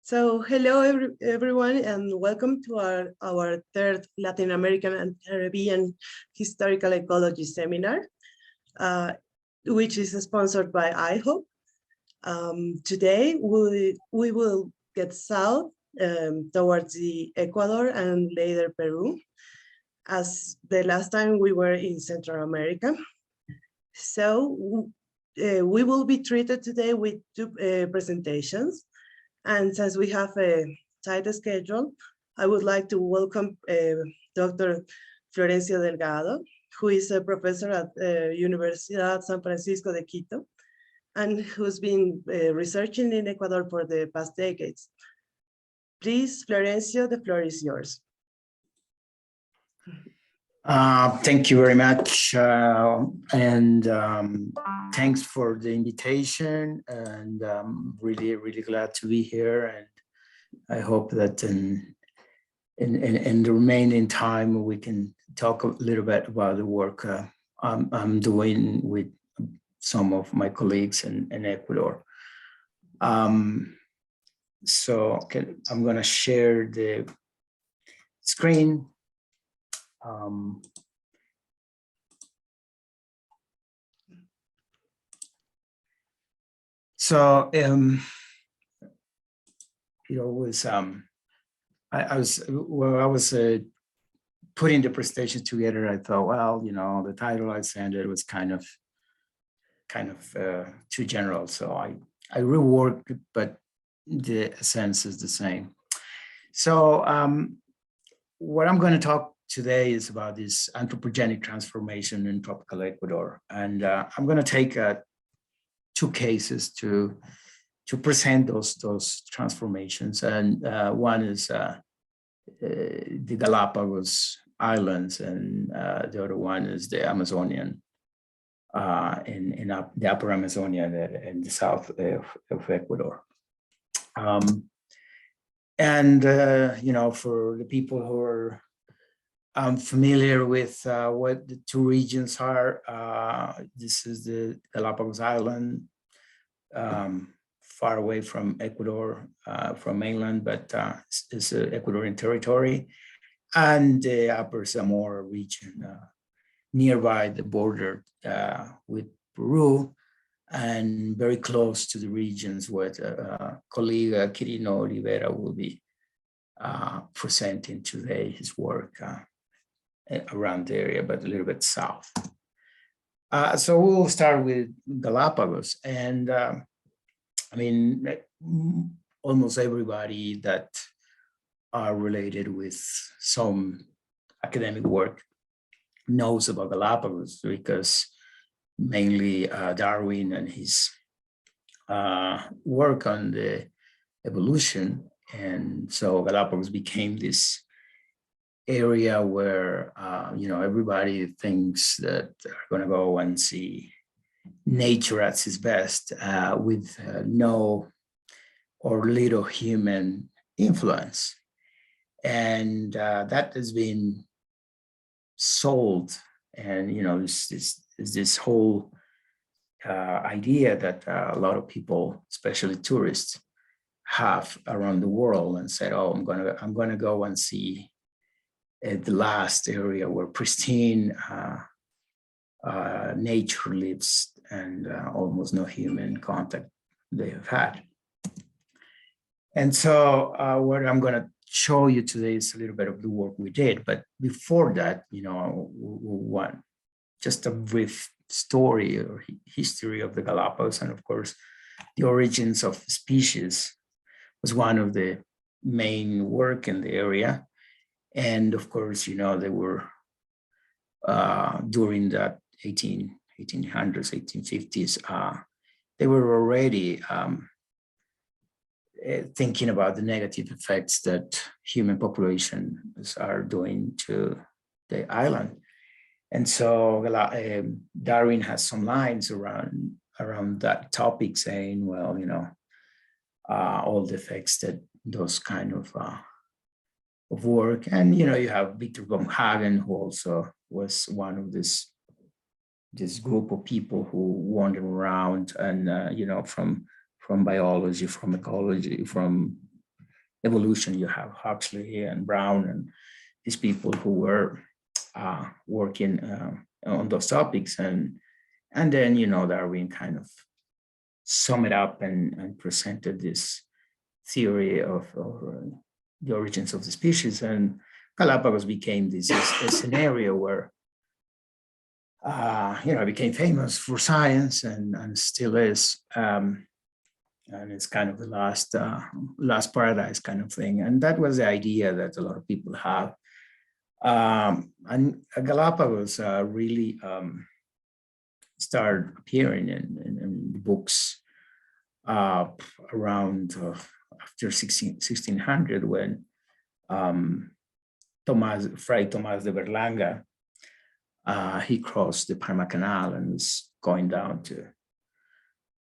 Hello everyone, and welcome to our third Latin American and Caribbean Historical Ecology Seminar, which is sponsored by IHOP. Today, we will get south towards the Ecuador and later Peru, as the last time we were in Central America. So we will be treated today with two presentations. And since we have a tight schedule, I would like to welcome Dr. Florencio Delgado, who is a professor at Universidad San Francisco de Quito, and who's been researching in Ecuador for the past decades. Please, Florencio, the floor is yours. Thank you very much, and thanks for the invitation, and I'm really glad to be here, and I hope that in the remaining time we can talk a little bit about the work I'm doing with some of my colleagues in Ecuador. So I'm going to share the screen. It always I was putting the presentation together. I thought, well, you know, the title I sent it was kind of too general, so I reworked it, but the essence is the same. So what I'm going to talk today is about this anthropogenic transformation in tropical Ecuador, and I'm going to take two cases to present those transformations, and one is the Galapagos Islands, and the other one is the Amazonian, in the upper Amazonia in the south of Ecuador. You know, for the people who are familiar with what the two regions are, this is the Galapagos Island, far away from Ecuador, from mainland, but it's an Ecuadorian territory, and the Upper Zamora region, nearby the border with Peru, and very close to the regions where colleague Quirino Olivera will be presenting today his work around the area, but a little bit south. So we'll start with Galapagos, and I mean, almost everybody that are related with some academic work knows about Galapagos, because mainly Darwin and his work on the evolution. And so Galapagos became this area where, you know, everybody thinks that they're going to go and see nature at its best, with no or little human influence. And that has been sold. And, you know, this whole idea that a lot of people, especially tourists, have around the world, and said, oh, I'm gonna go and see the last area where pristine nature lives, and almost no human contact they have had. And so what I'm going to show you today is a little bit of the work we did. But before that, you know, we want just a brief story or history of the Galapagos. And of course, the origins of species was one of the main work in the area. And of course, you know, they were during that 1800s, 1850s, they were already thinking about the negative effects that human populations are doing to the island. And so Darwin has some lines around that topic, saying, well, you know, all the effects that those kind of work. And, you know, you have Victor von Hagen, who also was one of this group of people who wandered around, and, you know, from biology, from ecology, from evolution. You have Huxley and Brown and these people who were working on those topics, and then Darwin kind of summed it up and presented this theory of the origins of the species, and Galapagos became this a scenario where it became famous for science and still is. And it's kind of the last paradise kind of thing. And that was the idea that a lot of people have. And Galapagos really started appearing in books around after 1600, when Fray Tomás de Berlanga, he crossed the Panama Canal and was going down to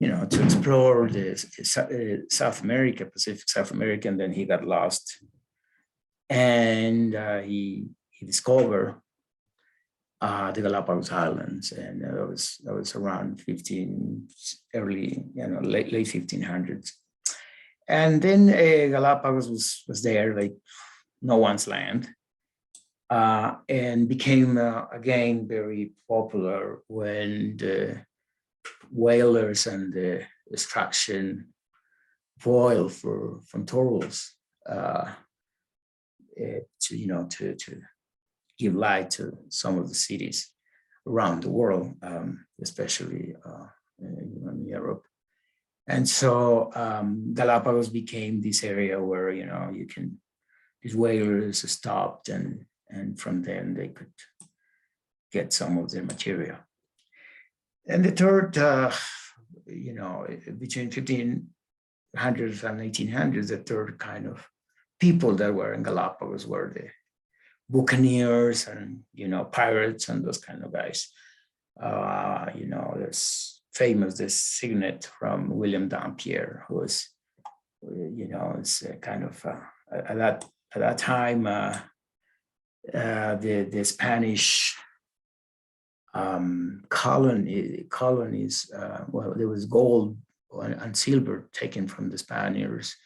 explore the South America, Pacific South America, and then he got lost. And he discovered the Galapagos Islands, and that was around late 1500s. And then Galapagos was there, like no one's land, and became again very popular when the whalers and the extraction of oil from turtles to give light to some of the cities around the world, especially in Europe. And so Galapagos became this area where these whalers stopped, and from then they could get some of their material. And the third, between 1500s and 1800s, the third kind of people that were in Galapagos were the buccaneers and, pirates and those kind of guys. There's famous, this signet from William Dampier, who was, it's kind of, at that time, the Spanish colonies, there was gold and silver taken from the Spanish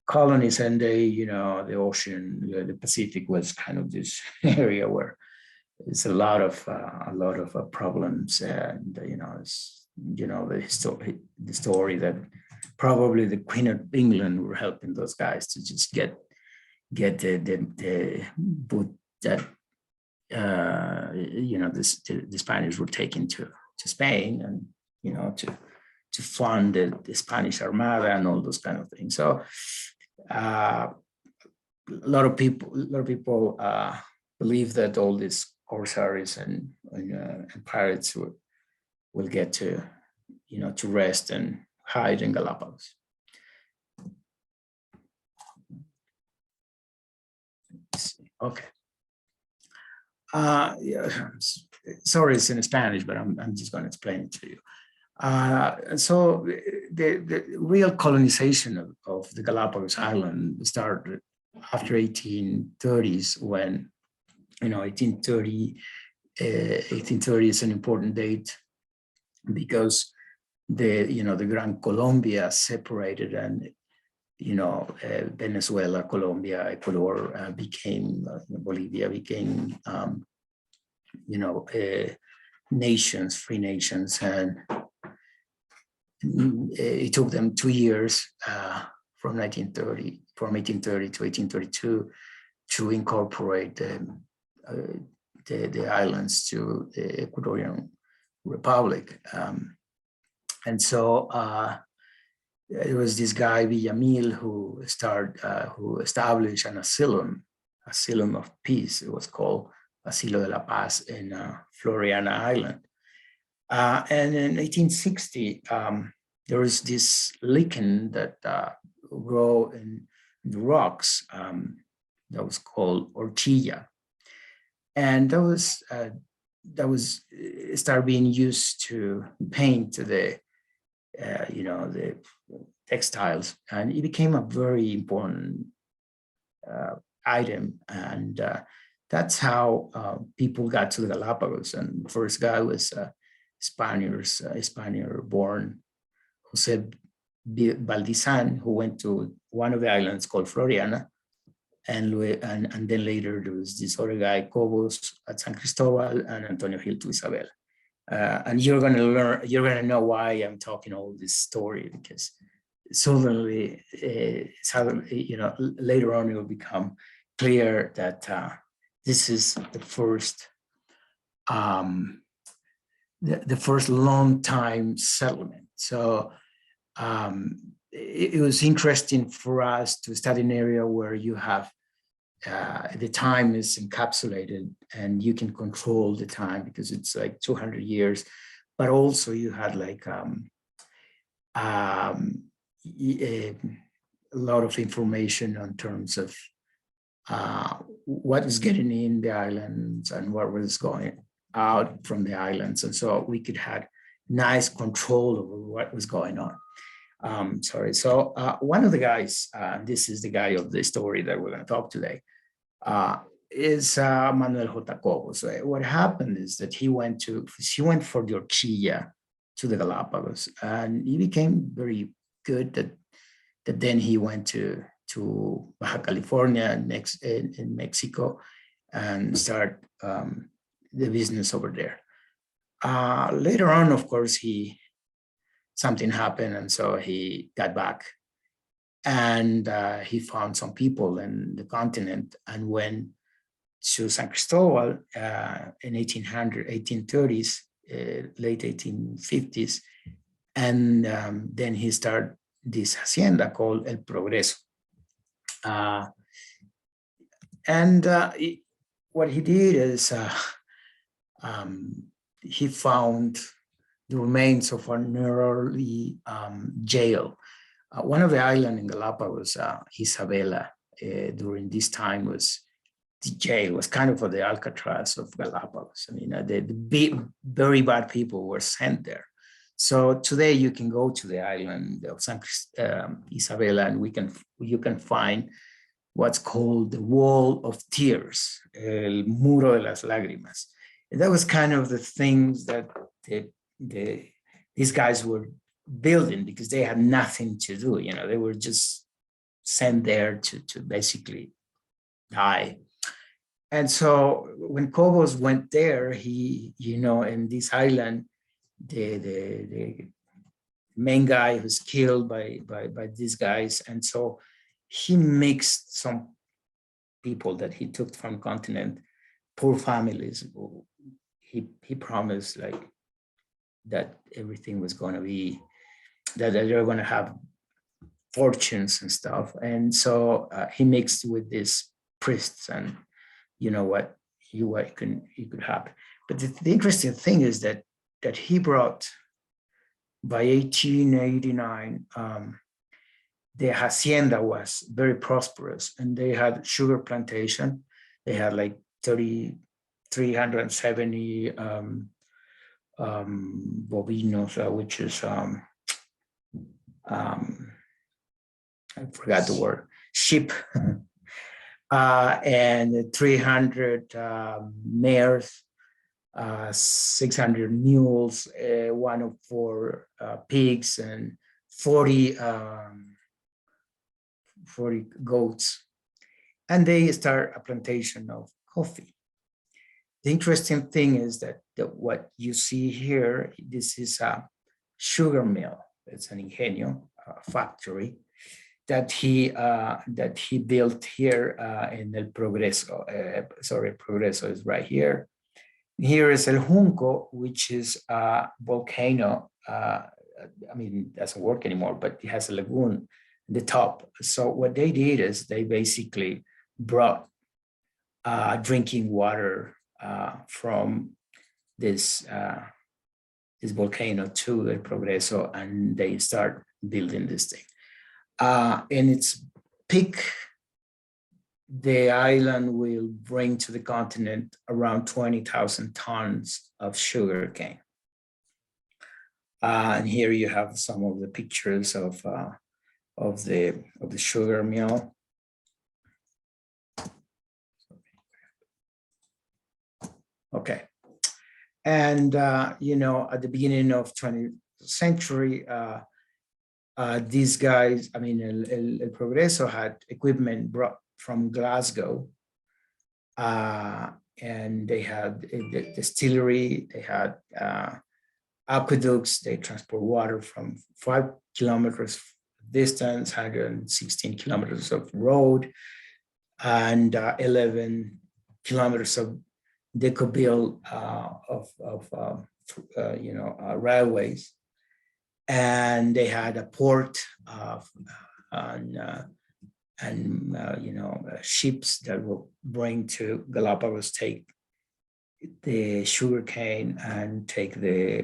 colonies, and the ocean, the Pacific was kind of this area where it's a lot of problems, and the story that probably the Queen of England were helping those guys to just get the boat that the Spanish were taken to Spain, and to fund the Spanish Armada and all those kind of things. So a lot of people believe that all these corsairs and pirates will get to rest and hide in Galapagos. Okay. Sorry, it's in Spanish, but I'm just going to explain it to you. So the real colonization of the Galapagos Island started after 1830s, when 1830 is an important date because the Gran Colombia separated, and Venezuela, Colombia, Ecuador became Bolivia became nations, free nations, and it took them 2 years from 1830 to 1832 to incorporate the islands to the Ecuadorian Republic. And so it was this guy Villamil who established an asylum of peace. It was called Asilo de la Paz in Floriana Island. And in 1860, there was this lichen that grow in the rocks that was called orchilla, and that was started being used to paint the textiles, and it became a very important item, and that's how people got to the Galapagos. And the first guy was Spaniard born Jose Valdizan, who went to one of the islands called Floriana, and then later there was this other guy, Cobos at San Cristobal, and Antonio Gil to Isabel. And you're gonna know why I'm talking all this story, because suddenly, later on it will become clear that this is the first long time settlement. So it was interesting for us to study an area where you have the time is encapsulated and you can control the time because it's like 200 years, but also you had like a lot of information on terms of what is getting in the islands and what was going out from the islands. And so we could have nice control over what was going on. So one of the guys, this is the guy of the story that we're going to talk today, is Manuel J. Cobos. So what happened is that he went for the horquilla to the Galapagos, and he became very good. That then he went to Baja California, next in Mexico, and start the business over there. Later on, of course, something happened, and so he got back, and he found some people in the continent and went to San Cristobal in 1830s, late 1850s, and then he started this hacienda called El Progreso. What he did is he found the remains of an early jail. One of the islands in Galapagos, Isabela, during this time was the jail, was kind of for the Alcatraz of Galapagos. I mean, the very bad people were sent there. So today you can go to the island of Isabela, and you can find what's called the Wall of Tears, el Muro de las Lágrimas. And that was kind of the things that these guys were building because they had nothing to do. They were just sent there to basically die. And so when Cobos went there, he, in this island, the main guy was killed by these guys. And so he mixed some people that he took from continent, poor families. He promised like that everything was going to be, that they were going to have fortunes and stuff. And so he mixed with these priests, and what could happen. But the interesting thing is that he brought, by 1889, the hacienda was very prosperous, and they had sugar plantation. They had like 370 bovinos, which is I forgot the word, sheep, and 300 mares, 600 mules, 104 pigs, and 40 goats. And they start a plantation of coffee. The interesting thing is that what you see here, this is a sugar mill. It's an ingenio, factory that he built here in El Progreso. Progreso is right here. Here is El Junco, which is a volcano. It doesn't work anymore, but it has a lagoon at the top. So what they did is they basically brought drinking water from this volcano to El Progreso, and they start building this thing. In its peak, the island will bring to the continent around 20,000 tons of sugar cane. And here you have some of the pictures of the sugar mill. Okay, and at the beginning of 20th century, These guys, I mean, El Progreso had equipment brought from Glasgow, and they had a distillery, they had aqueducts, they transport water from 5 kilometers distance, 116 kilometers of road, and 11 kilometers of they could build railways, and they had a port and ships that will bring to Galapagos, take the sugar cane and take the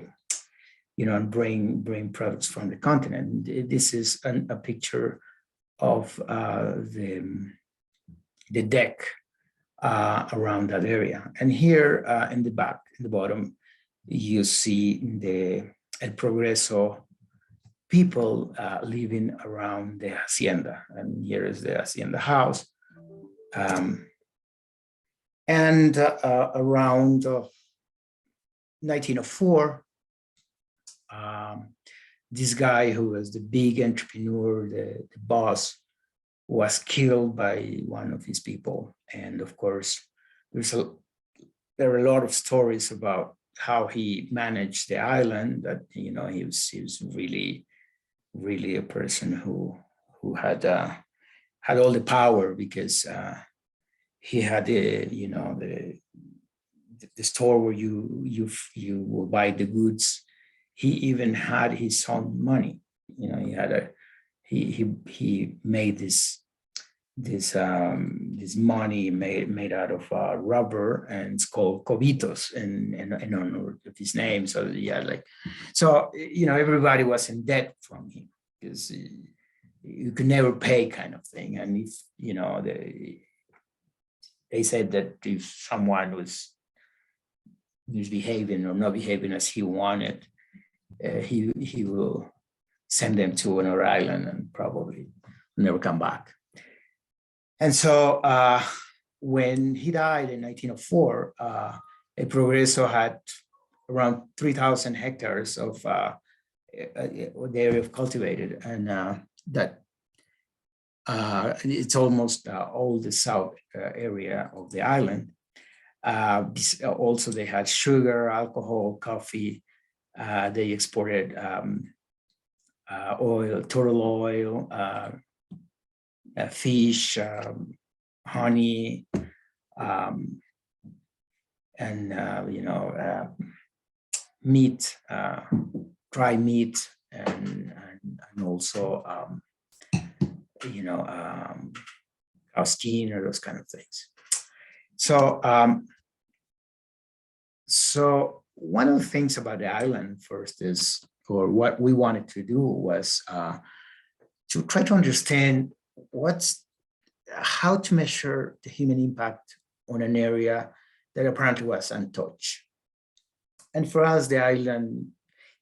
and bring products from the continent. This is a picture of the deck around that area. And here in the back, in the bottom, you see the El Progreso people living around the hacienda. And here is the hacienda house. And around 1904, this guy who was the big entrepreneur, the boss, was killed by one of his people. And of course, there are a lot of stories about how he managed the island, that he was really a person who had all the power, because he had the store where you will buy the goods. He even had his own money. He made this money made out of rubber, and it's called cobitos in honor of his name. So everybody was in debt from him, because you could never pay, kind of thing. And if they said that if someone was misbehaving or not behaving as he wanted, he will send them to another island and probably never come back. And so when he died in 1904, El Progreso had around 3,000 hectares of the area of cultivated, and that it's almost all the south area of the island. Also, they had sugar, alcohol, coffee. They exported oil, turtle oil, fish, honey, and meat, dry meat, and also cow skin, or those kind of things. So so one of the things about the island first is, or what we wanted to do was to try to understand how to measure the human impact on an area that apparently was untouched. And for us, the island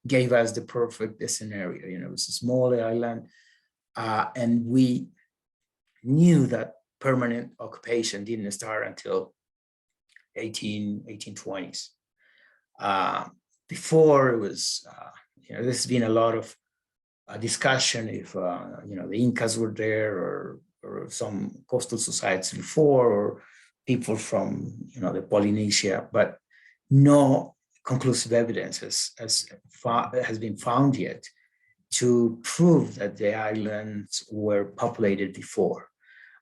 gave us the perfect scenario. It was a small island, and we knew that permanent occupation didn't start until 1820s. Before, it was, there's been a lot of discussion if the Incas were there, or some coastal societies before, or people from the Polynesia, but no conclusive evidence has been found yet to prove that the islands were populated before.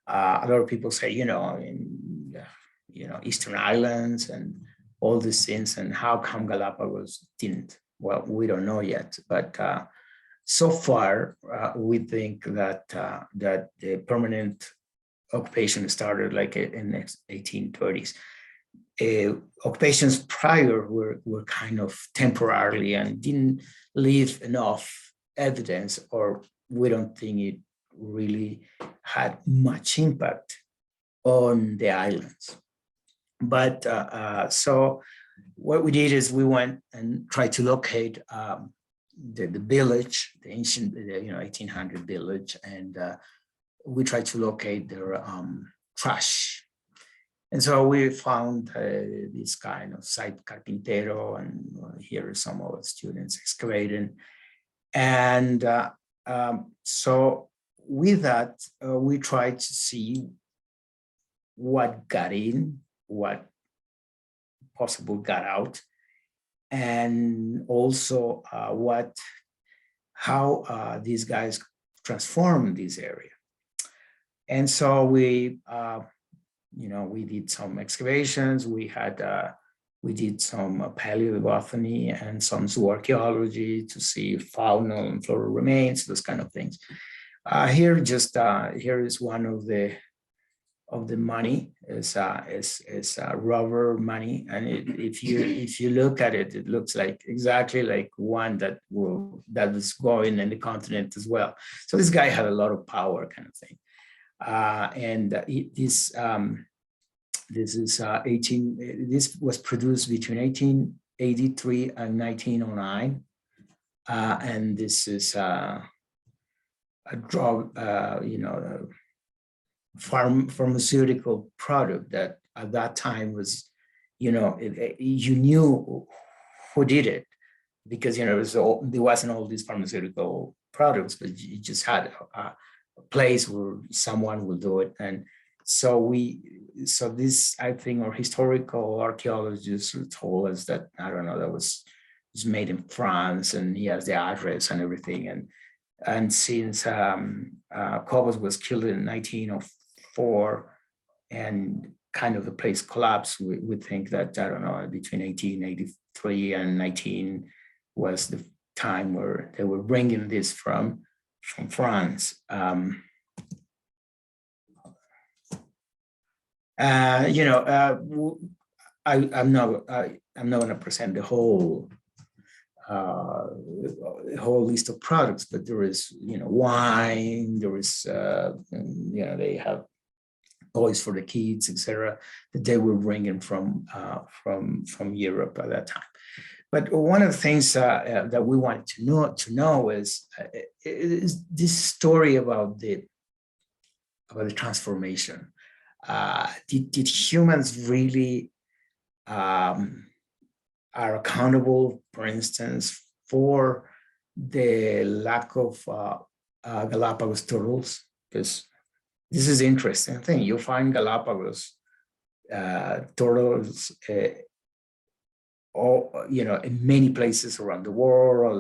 A lot of people say, Eastern Islands and all these things, and how come Galapagos didn't? Well, we don't know yet, but so far we think that the permanent occupation started like in the 1830s. Occupations prior were kind of temporarily and didn't leave enough evidence, or we don't think it really had much impact on the islands. But so what we did is we went and tried to locate the village, the ancient 1800 village, and we tried to locate their trash. And so we found this kind of site carpintero, and here are some of the students excavating. And So with that, we tried to see what got in, what possible got out, and also how these guys transformed this area. And so we did some excavations. We did some paleobotany and some zooarchaeology to see fauna and flora remains, those kind of things. Here is one of the money is rubber money, and if you look at it, it looks like exactly like one that was going in the continent as well. So this guy had a lot of power, kind of thing. This was produced between 1883 and 1909, and this is a drug, pharmaceutical product that at that time was, you knew who did it, because there wasn't all these pharmaceutical products, but you just had a place where someone will do it. And so this, I think, our historical archaeologists told us that, I don't know, that was made in France, and he has the address and everything. And since Cobos was killed in 1904, and kind of the place collapsed, we think that, I don't know, between 1883 and 19 was the time where they were bringing this from France. I'm not going to present the whole list of products, but there is, wine, there is, they have toys for the kids, etc., that they were bringing from Europe at that time. But one of the things that we wanted to know is this story about the transformation. Did humans really are accountable, for instance, for the lack of Galapagos turtles? Because this is interesting thing. You find Galapagos turtles, in many places around the world. A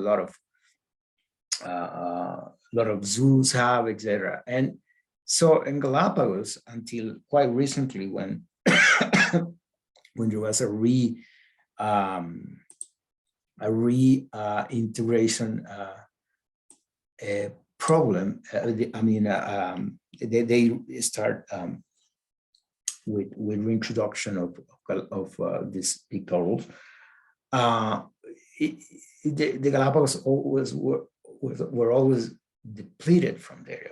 lot of zoos have, etc. And so in Galapagos, until quite recently, when there was a reintegration problem, they start with reintroduction of these big turtles. The Galapagos were always depleted from there.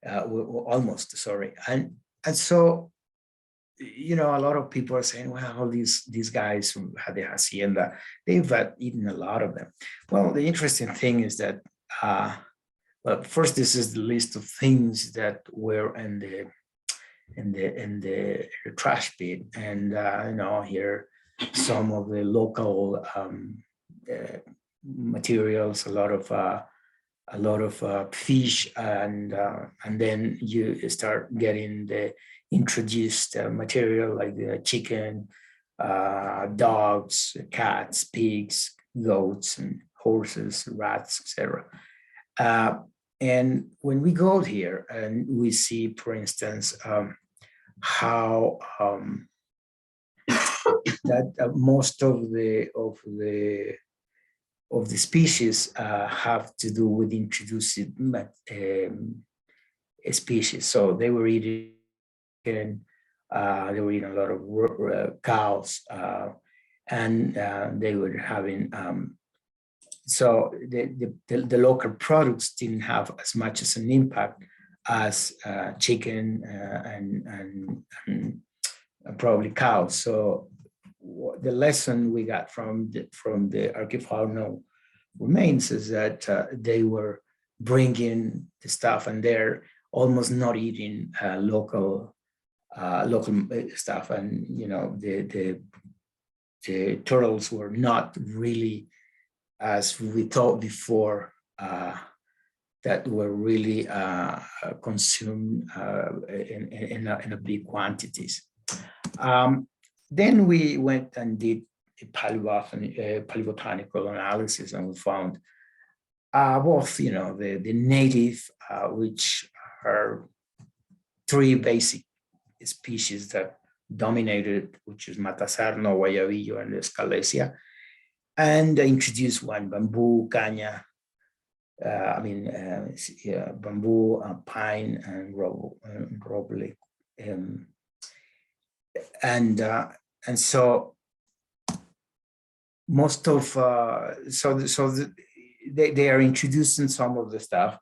Almost, sorry. And so, a lot of people are saying, well, these guys who had the hacienda, they've eaten a lot of them. Well, the interesting thing is that, well, first, this is the list of things that were in the trash bin, and here some of the local materials, a lot of fish, and then you start getting the introduced material like the chicken, dogs, cats, pigs, goats, and horses, rats, etc. And when we go here and we see, for instance, how that most of the species have to do with introduced species. So they were eating a lot of cows, and they were having. So the local products didn't have as much as an impact as chicken and probably cows. So the lesson we got from the archaeofaunal remains is that they were bringing the stuff, and they're almost not eating local stuff, and the turtles were not really, as we thought before, that were really consumed in a big quantities. Then we went and did a paleobotanical analysis, and we found both, the native, which are three basic species that dominated, which is Matasarno, Guayabillo, and Scalesia, and introduced one, bamboo, caña, bamboo, pine, and roble. And so most of, they are introducing some of the stuff.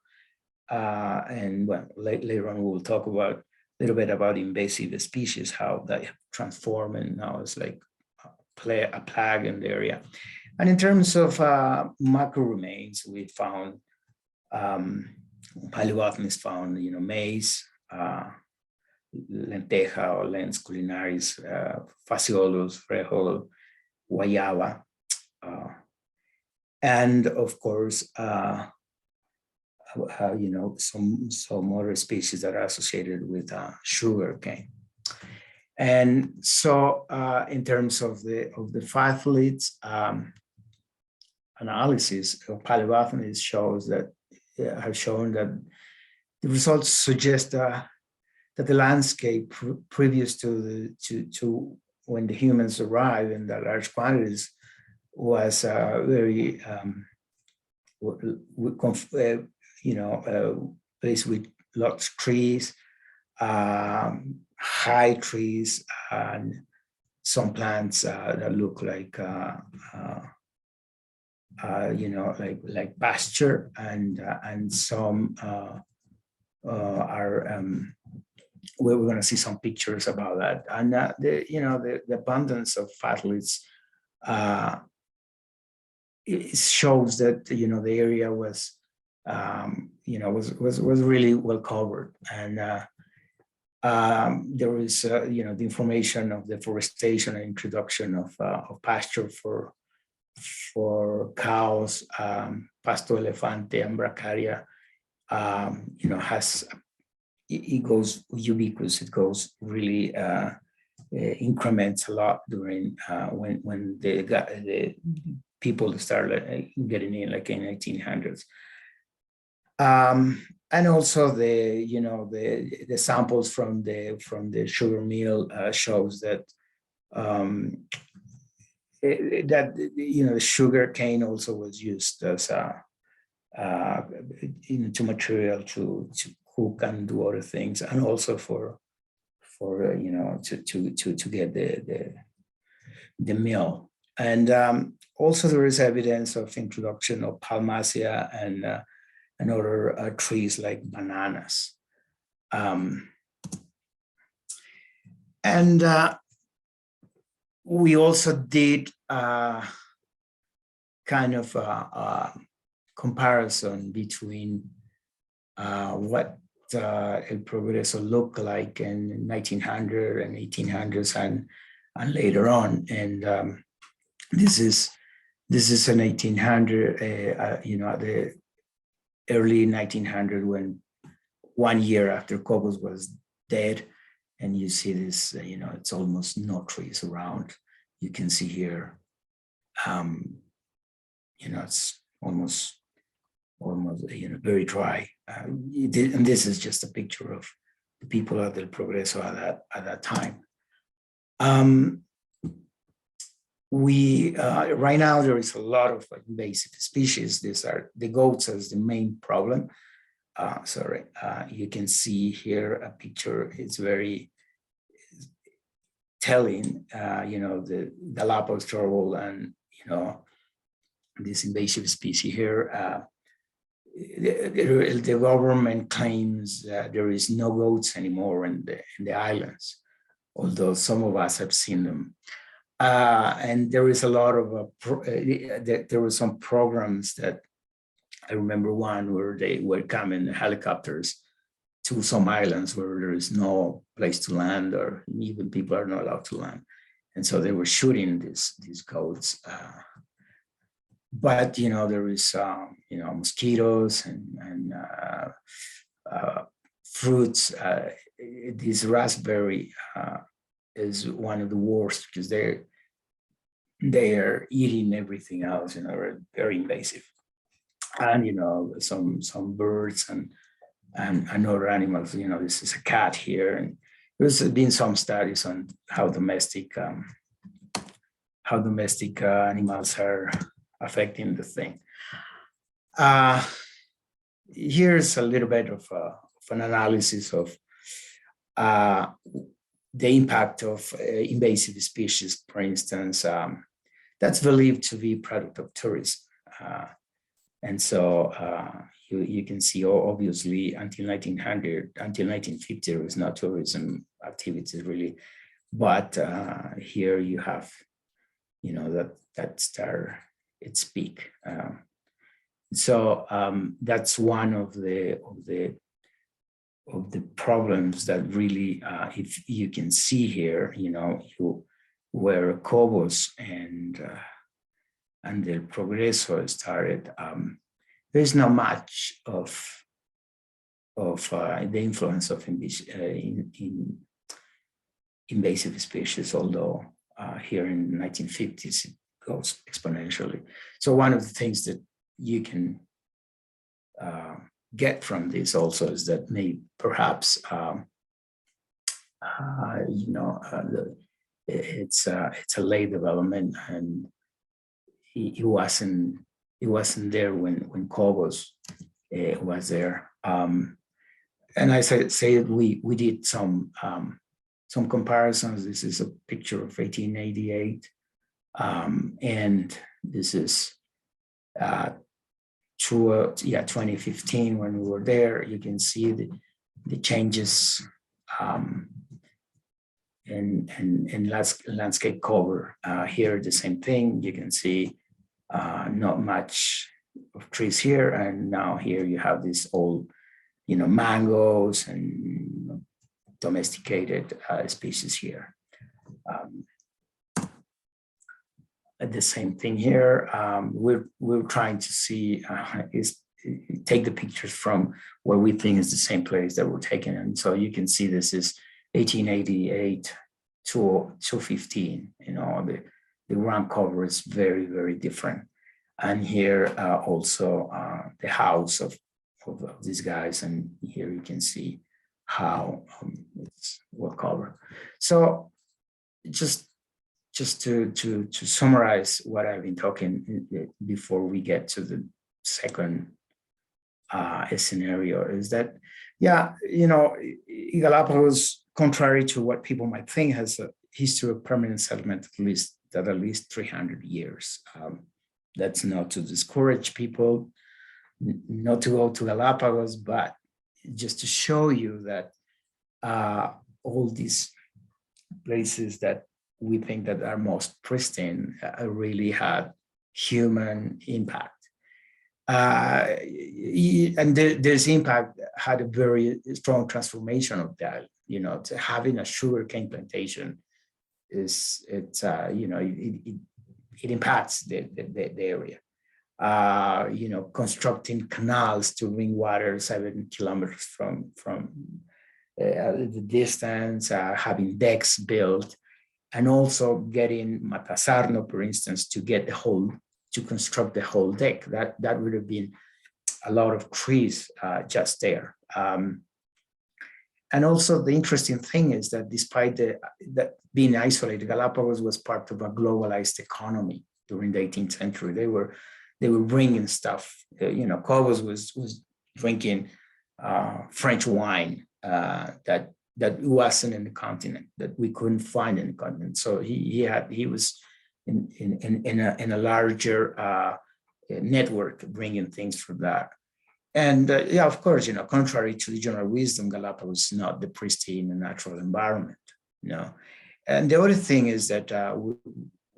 And well, later on, we'll talk about a little bit about invasive species, how they transform, and now it's like a plague in the area. And in terms of macro remains, we found paleobotanists found, maize, lenteja or lens culinaris, fasciolos, frijol, guayaba, and of course, some other species that are associated with sugar cane. And so, in terms of the phytoliths analysis, paleobotanists have shown that the results suggest that the landscape previous to when the humans arrived in the large quantities was very place with lots of trees, high trees, and some plants that look like like pasture, and some are. We're going to see some pictures about that, and the abundance of phytoliths it shows that the area was was really well covered, and there is the information of deforestation and introduction of pasture for cows, pasto elefante and bracaria, it goes ubiquitous. It goes really increments a lot during when the people started getting in, like in 1800s. And also the samples from the sugar mill shows that the sugar cane also was used as to material to cook and do other things, and also for to get the mill. And also there is evidence of introduction of palmacia and other trees like bananas. And we also did kind of a comparison between what El Progreso looked like in 1900 and 1800s and later on. And this is an 1800, the early 1900, when 1 year after Cobos was dead, and you see this, it's almost no trees around. You can see here, it's almost very dry. And this is just a picture of the people at El Progreso at that time. Right now there is a lot of invasive species. These are the goats as the main problem. You can see here a picture. It's very telling. The Galapagos turtle and this invasive species here. The government claims that there is no goats anymore in the islands, although some of us have seen them. And there is a lot of there were some programs that I remember one where they were coming helicopters to some islands where there is no place to land, or even people are not allowed to land, and so they were shooting these goats. but there is mosquitoes and fruits. This raspberry is one of the worst because they are eating everything else. They're very invasive, and some birds and other animals. This is a cat here, and there's been some studies on how domestic animals are affecting the thing. Here's a little bit of an analysis of the impact of invasive species, for instance, that's believed to be product of tourism. And so you can see, obviously, until 1900, until 1950, there was no tourism activities really. But here you have, that star its peak. So that's one of the problems that really, if you can see here, where Cobos and the Progreso started, there's not much of the influence of in invasive species, although here in the 1950s it goes exponentially. So one of the things that you can get from this also is that perhaps it's a late development, and it wasn't there when Cobos was there. And I say we did some comparisons. This is a picture of 1888, and this is 2015 when we were there. You can see the changes in landscape cover. Here, the same thing. You can see not much of trees here, and now here you have this old, mangoes and domesticated species here. The same thing here. We're trying to see is take the pictures from where we think is the same place that we're taking, and so you can see this is 1888 to 15. The ground cover is very, very different, and here also the house of these guys, and here you can see how it's well covered. So just to summarize what I've been talking before we get to the second scenario is that, Galapagos, contrary to what people might think, has a history of permanent settlement at least 300 years. That's not to discourage people not to go to Galapagos, but just to show you that all these places that we think that are most pristine really had human impact. And this impact had a very strong transformation of that. Having a sugarcane plantation it impacts the area. Constructing canals to bring water 7 kilometers from the distance, having decks built, and also getting Matasarno, for instance, to construct the whole deck. That would have been a lot of trees just there. And also the interesting thing is that despite that being isolated, Galapagos was part of a globalized economy during the 18th century. They were bringing stuff. Cobos was drinking French wine that wasn't in the continent, that we couldn't find in the continent. So he was in a larger network bringing things from that. And of course, contrary to the general wisdom, Galapagos is not the pristine and natural environment. And the other thing is that we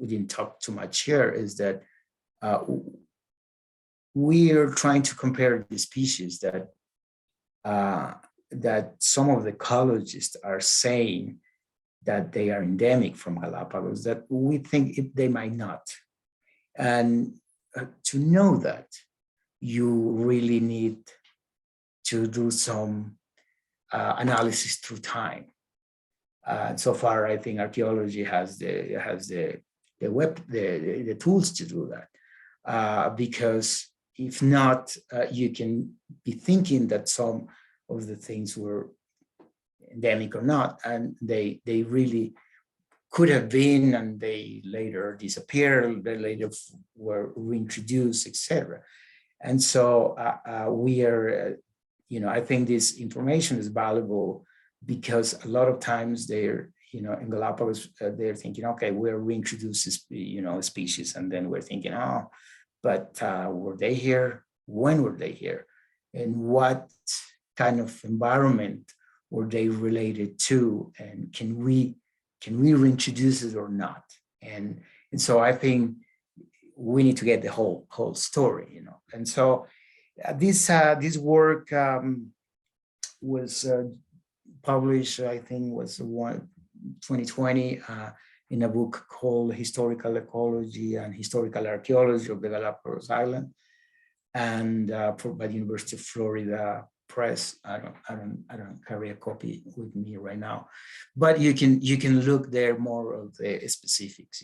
didn't talk too much here is that we are trying to compare the species that some of the ecologists are saying that they are endemic from Galapagos, that we think they might not. And to know that, you really need to do some analysis through time. So far, I think archaeology has the tools to do that, because if not, you can be thinking that some of the things were endemic or not, and they really could have been, and they later disappeared, they later were reintroduced, etc. And so we are, I think this information is valuable because a lot of times they're, in Galapagos, they're thinking, okay, we're reintroducing, species, and then we're thinking, oh, but were they here? When were they here? And what kind of environment were they related to? And can we reintroduce it or not? And so I think we need to get the whole story, And so this work was published, I think, was 2020 in a book called Historical Ecology and Historical Archaeology of the Galapagos Island, and by the University of Florida Press. I don't carry a copy with me right now, but you can look there more of the specifics,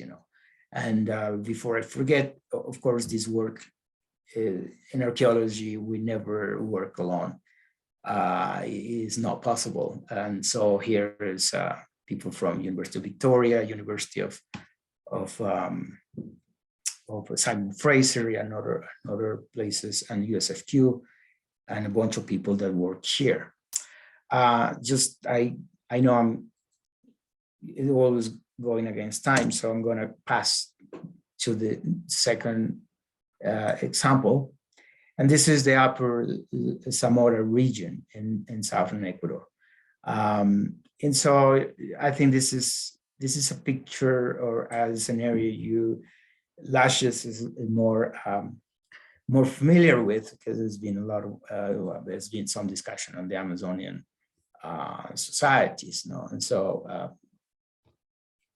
And before I forget, of course, this work in archaeology, we never work alone. It's not possible. And so here is people from University of Victoria, University of Simon Fraser and other places, and USFQ, and a bunch of people that work here. I know I'm always going against time, so I'm going to pass to the second example. And this is the upper Zamora region in southern Ecuador. And so I think this is a picture, or as an area LACHES is more familiar with, because there's been there's been some discussion on the Amazonian societies, And so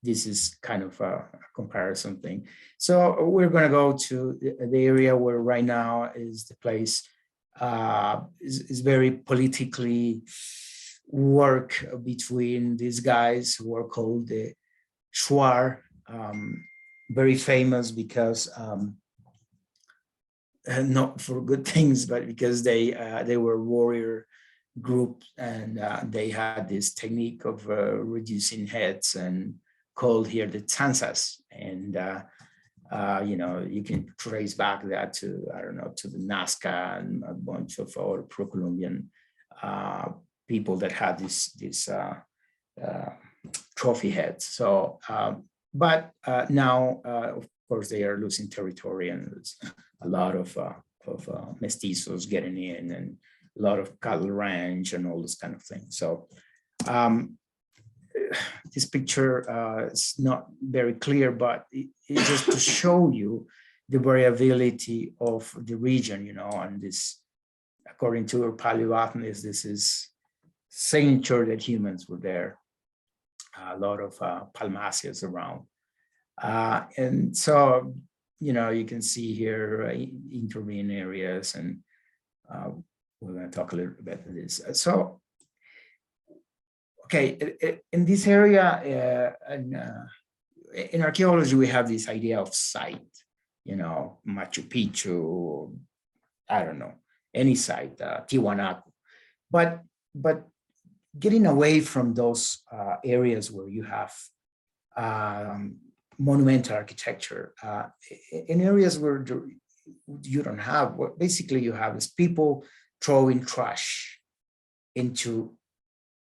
this is kind of a comparison thing. So we're going to go to the area where right now is the place is very politically work between these guys who are called the Shuar, very famous because not for good things, but because they were warrior group, and they had this technique of reducing heads, and called here the Tsansas. And you can trace back that to, I don't know, to the Nazca and a bunch of other pro-Columbian people that had this trophy heads. So, but now, of course, they are losing territory, and there's a lot of mestizos getting in, and a lot of cattle ranch and all this kind of thing. So this picture is not very clear, but it's just to show you the variability of the region, and this, according to our paleobotanist, this is signature that humans were there. A lot of palmacias around. And so, you can see here intervening areas, and we're going to talk a little bit about this. So, okay, in this area, in archaeology, we have this idea of site, Machu Picchu, I don't know, any site, Tiwanaku. But getting away from those areas where you have monumental architecture, in areas where you don't have, what basically you have is people throwing trash into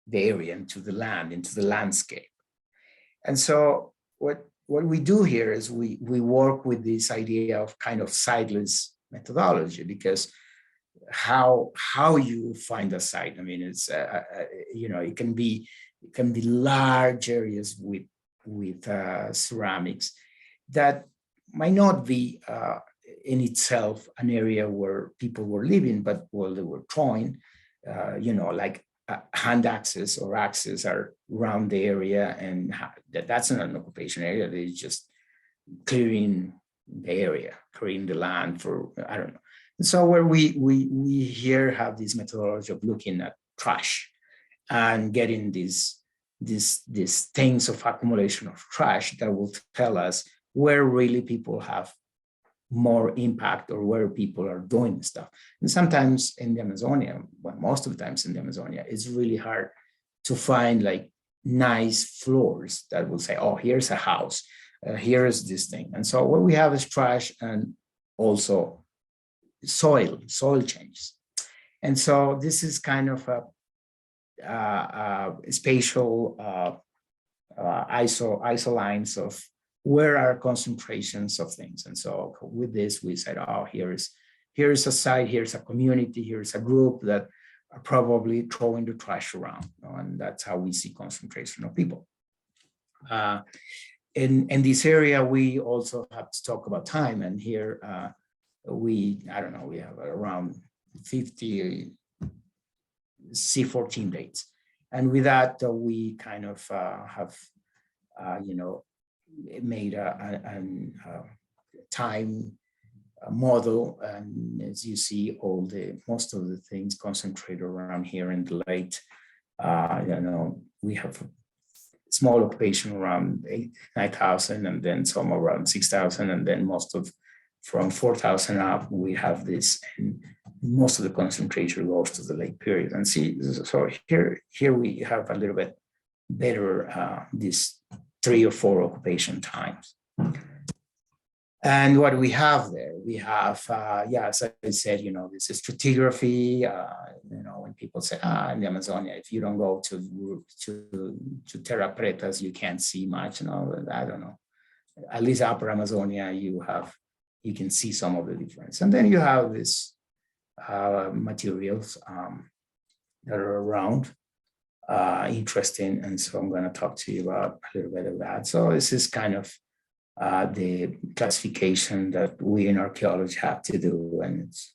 the area, into the land, into the landscape. And so what we do here is we work with this idea of kind of sightless methodology, because how you find a site, I mean, it's it can be large areas with ceramics that might not be in itself an area where people were living, but they were throwing, like hand axes or axes are around the area, and that's not an occupation area. They're just clearing the area, clearing the land for, I don't know. And so where we here have this methodology of looking at trash and getting these things of accumulation of trash that will tell us where really people have more impact or where people are doing stuff. And sometimes in the Amazonia, well, most of the times in the Amazonia, it's really hard to find like nice floors that will say, oh, here's a house, here's this thing. And so what we have is trash and also soil changes. And so this is kind of a spatial ISO lines of where are concentrations of things. And so with this, we said, oh, here's a site, here's a community, here's a group that are probably throwing the trash around. And that's how we see concentration of people. In this area, we also have to talk about time. And here we have around 50 C14 dates. And with that, we kind of have, made a time model. And as you see, most of the things concentrate around here in the late, we have a small occupation around 9,000 and then some around 6,000. And then most of from 4,000 up, we have this, and most of the concentration goes to the late period. And see, so here we have a little bit better these 3 or 4 occupation times. And what we have there, we have, as I said, this is stratigraphy. When people say, in the Amazonia, if you don't go to Terra Pretas, you can't see much. I don't know. At least Upper Amazonia, you can see some of the difference. And then you have these materials that are around, interesting. And so I'm going to talk to you about a little bit of that. So this is kind of the classification that we in archaeology have to do. And it's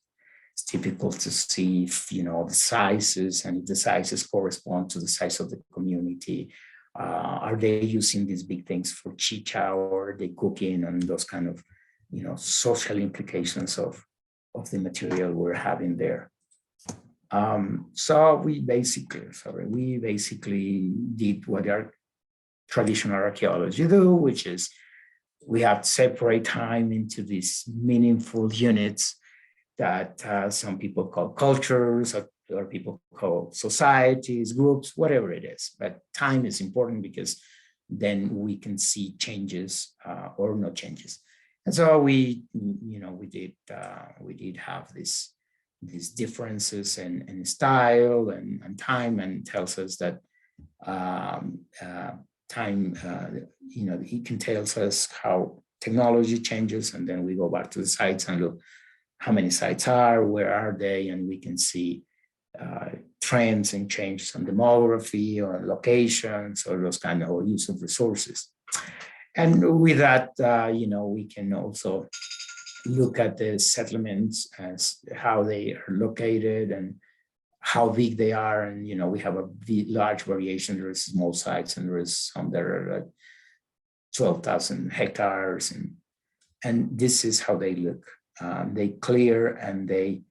typical to see if, the sizes, and if the sizes correspond to the size of the community. Are they using these big things for chicha, or are they cooking, and those kind of social implications of the material we're having there. So we basically did what our traditional archaeology do, which is we have to separate time into these meaningful units that some people call cultures, or people call societies, groups, whatever it is. But time is important because then we can see changes or no changes. And so we did have these differences in style and time, and tells us that time, it can tell us how technology changes, and then we go back to the sites and look how many sites are, where are they, and we can see trends and changes on demography or locations or those kind of use of resources. And with that, we can also look at the settlements as how they are located and how big they are. And, we have a large variation. There is small sites, and there is some that are like 12,000 hectares. And this is how they look. They clear and they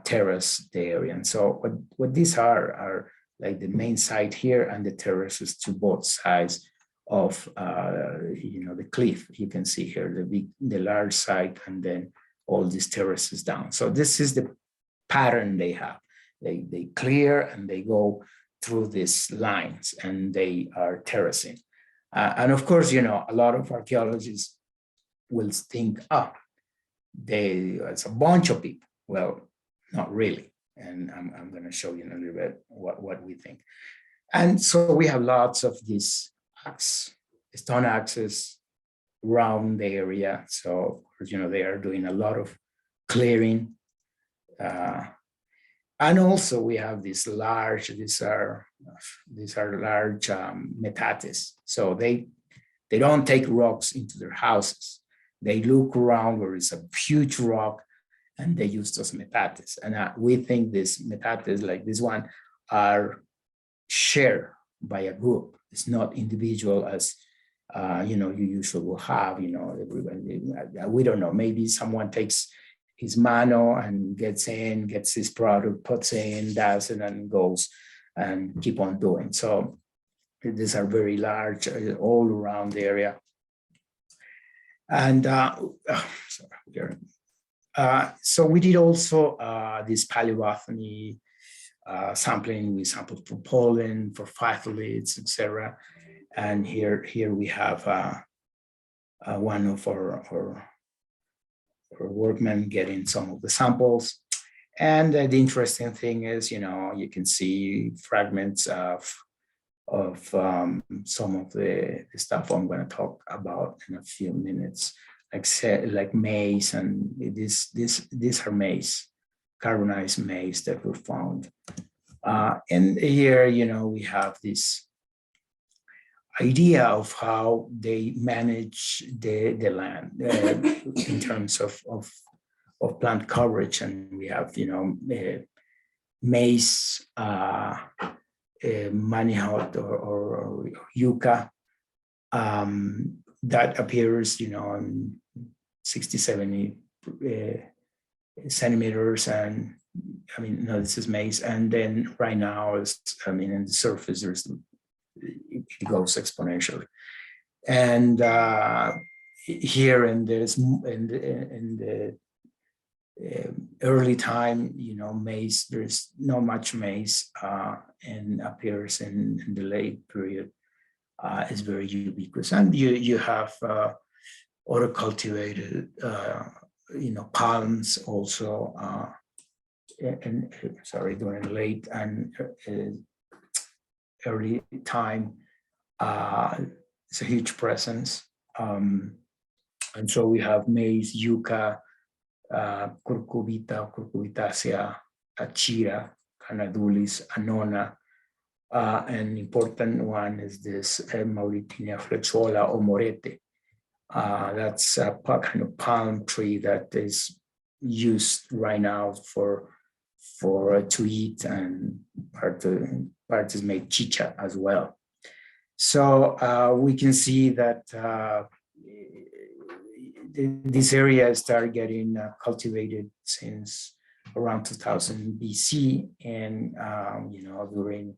terrace the area. And so what these are like the main site here and the terraces to both sides of the cliff. You can see here the large site, and then all these terraces down. So this is the pattern they have. They clear and they go through these lines, and they are terracing. And of course, a lot of archaeologists will think, it's a bunch of people. Well, not really. And I'm going to show you in a little bit what we think. And so we have lots of these stone axes around the area. So of course, they are doing a lot of clearing. And also we have these are large metates. So they don't take rocks into their houses. They look around where it's a huge rock, and they use those metates. And we think these metates, like this one, are shared by a group. It's not individual as you usually will have, everybody, we don't know, maybe someone takes his mano and gets his product, puts in, does it, and goes and keep on doing. So these are very large all around the area. And so we did also this paleobotany sampling. We sampled for pollen, for phytoliths, etc. And here we have one of our workmen getting some of the samples. And the interesting thing is, you can see fragments of some of the stuff I'm going to talk about in a few minutes, like maize, and these are maize, carbonized maize that were found. And here, we have this idea of how they manage the land in terms of plant coverage. And we have, maize, manihot or yucca that appears, in 60, 70 centimeters. And no, this is maize. And then right now is, in the surface, it goes exponentially. And here in the early time, maize, there's not much maize, and appears in the late period, is very ubiquitous. And you have auto cultivated, palms also, during late and early time. It's a huge presence. And so we have maize, yucca, curcubita, curcubitacea, achira, canadulis, anona. An important one is this Mauritinia flechola or morete. That's a kind of palm tree that is used right now for to eat, and part is made chicha as well. So we can see that this area started getting cultivated since around 2000 BC, and during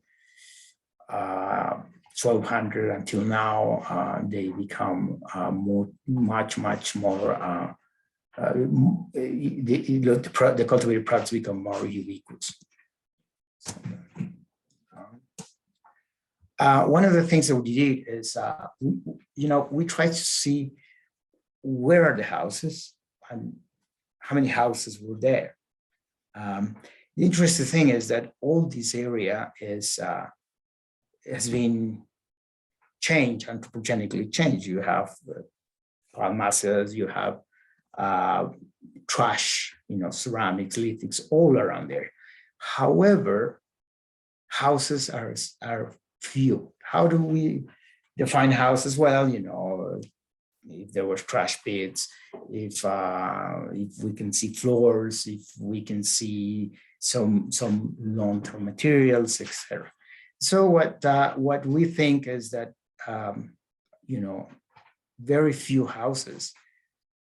1200 until now, they become much more. The cultivated products become more ubiquitous. One of the things that we did is, we try to see where are the houses and how many houses were there. The interesting thing is that all this area has been changed, anthropogenically changed. You have palmasas, you have trash, ceramics, lithics, all around there. However, houses are few. How do we define houses? Well, if there were trash pits, if we can see floors, if we can see some long-term materials, etc. So what we think is that very few houses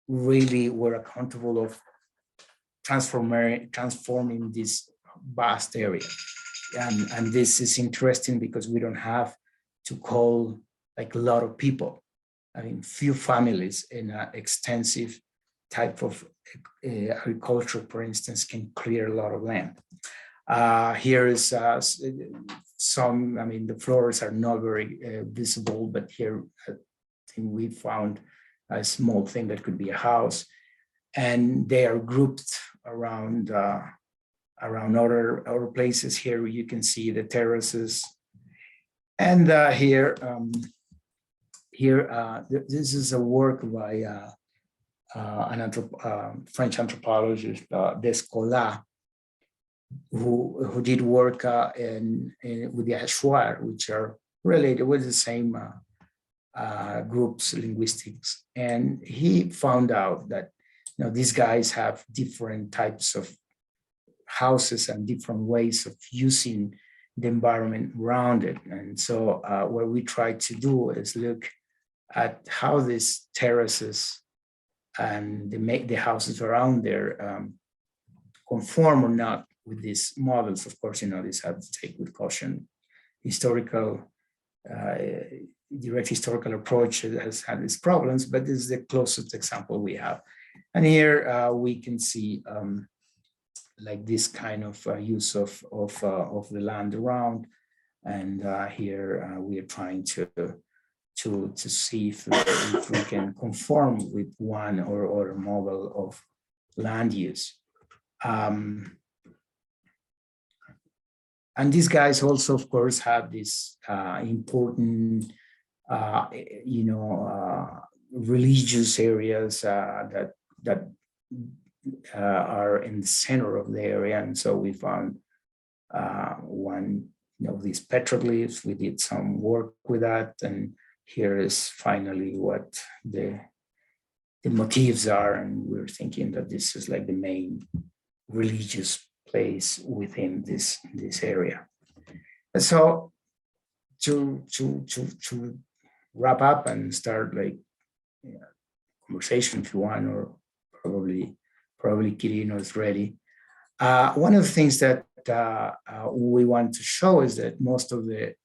really were accountable of transforming this vast area. And this is interesting because we don't have to call like a lot of people. Few families in an extensive type of agriculture, for instance, can clear a lot of land. Here is some, the floors are not very visible, but here I think we found a small thing that could be a house, and they are grouped around other places. Here you can see the terraces, and here this is a work by French anthropologist Descola, who did work with the Achuar, which are related with the same groups, linguistics, and he found out that these guys have different types of houses and different ways of using the environment around it. And so what we try to do is look at how these terraces and the houses around there conform or not with these models. Of course, these have to take with caution. Historical, direct historical approach has had its problems, but this is the closest example we have. And here we can see like this kind of use of the land around. And here we are trying to see if we can conform with one or other model of land use. And these guys also, of course, have this important, religious areas that are in the center of the area. And so we found one of these petroglyphs. We did some work with that, and here is finally what the motifs are. And we're thinking that this is like the main religious place within this area. And so to wrap up and start like conversation if you want, or probably Quirino is ready. One of the things that we want to show is that most of the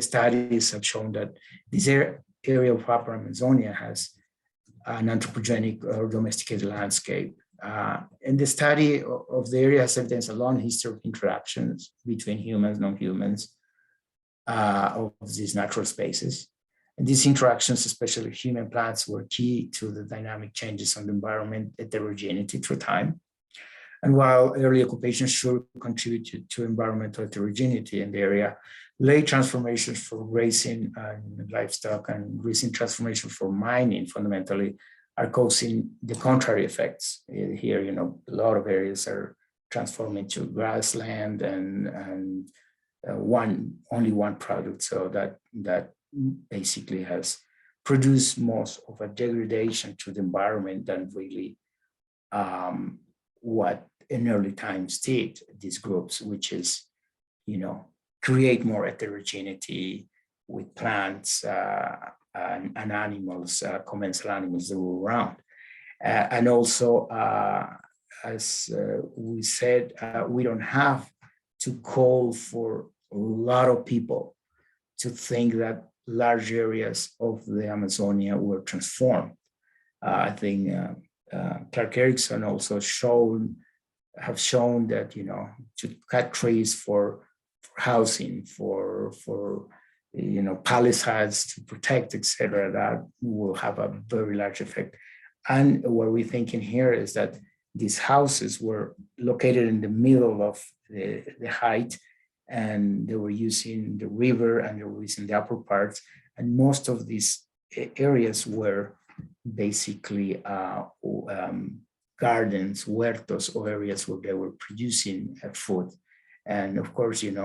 studies have shown that this area of Upper Amazonia has an anthropogenic or domesticated landscape. And the study of the area has evidence a long history of interactions between humans, non-humans, of these natural spaces. And these interactions, especially human plants, were key to the dynamic changes on the environment heterogeneity through time. And while early occupations sure contributed to environmental heterogeneity in the area, late transformations for grazing and livestock and recent transformation for mining fundamentally are causing the contrary effects. Here, a lot of areas are transforming to grassland and only one product. So that basically has produced most of a degradation to the environment than really what in early times did these groups, which is, create more heterogeneity with plants and animals, commensal animals that were around. And also, as we said, we don't have to call for a lot of people to think that large areas of the Amazonia were transformed. I think Clark Erickson also have shown that, to cut trees for housing, for palisades to protect, etc., that will have a very large effect. And what we're thinking here is that these houses were located in the middle of the height, and they were using the river and they were using the upper parts. And most of these areas were basically gardens, huertos, or areas where they were producing food. And of course, in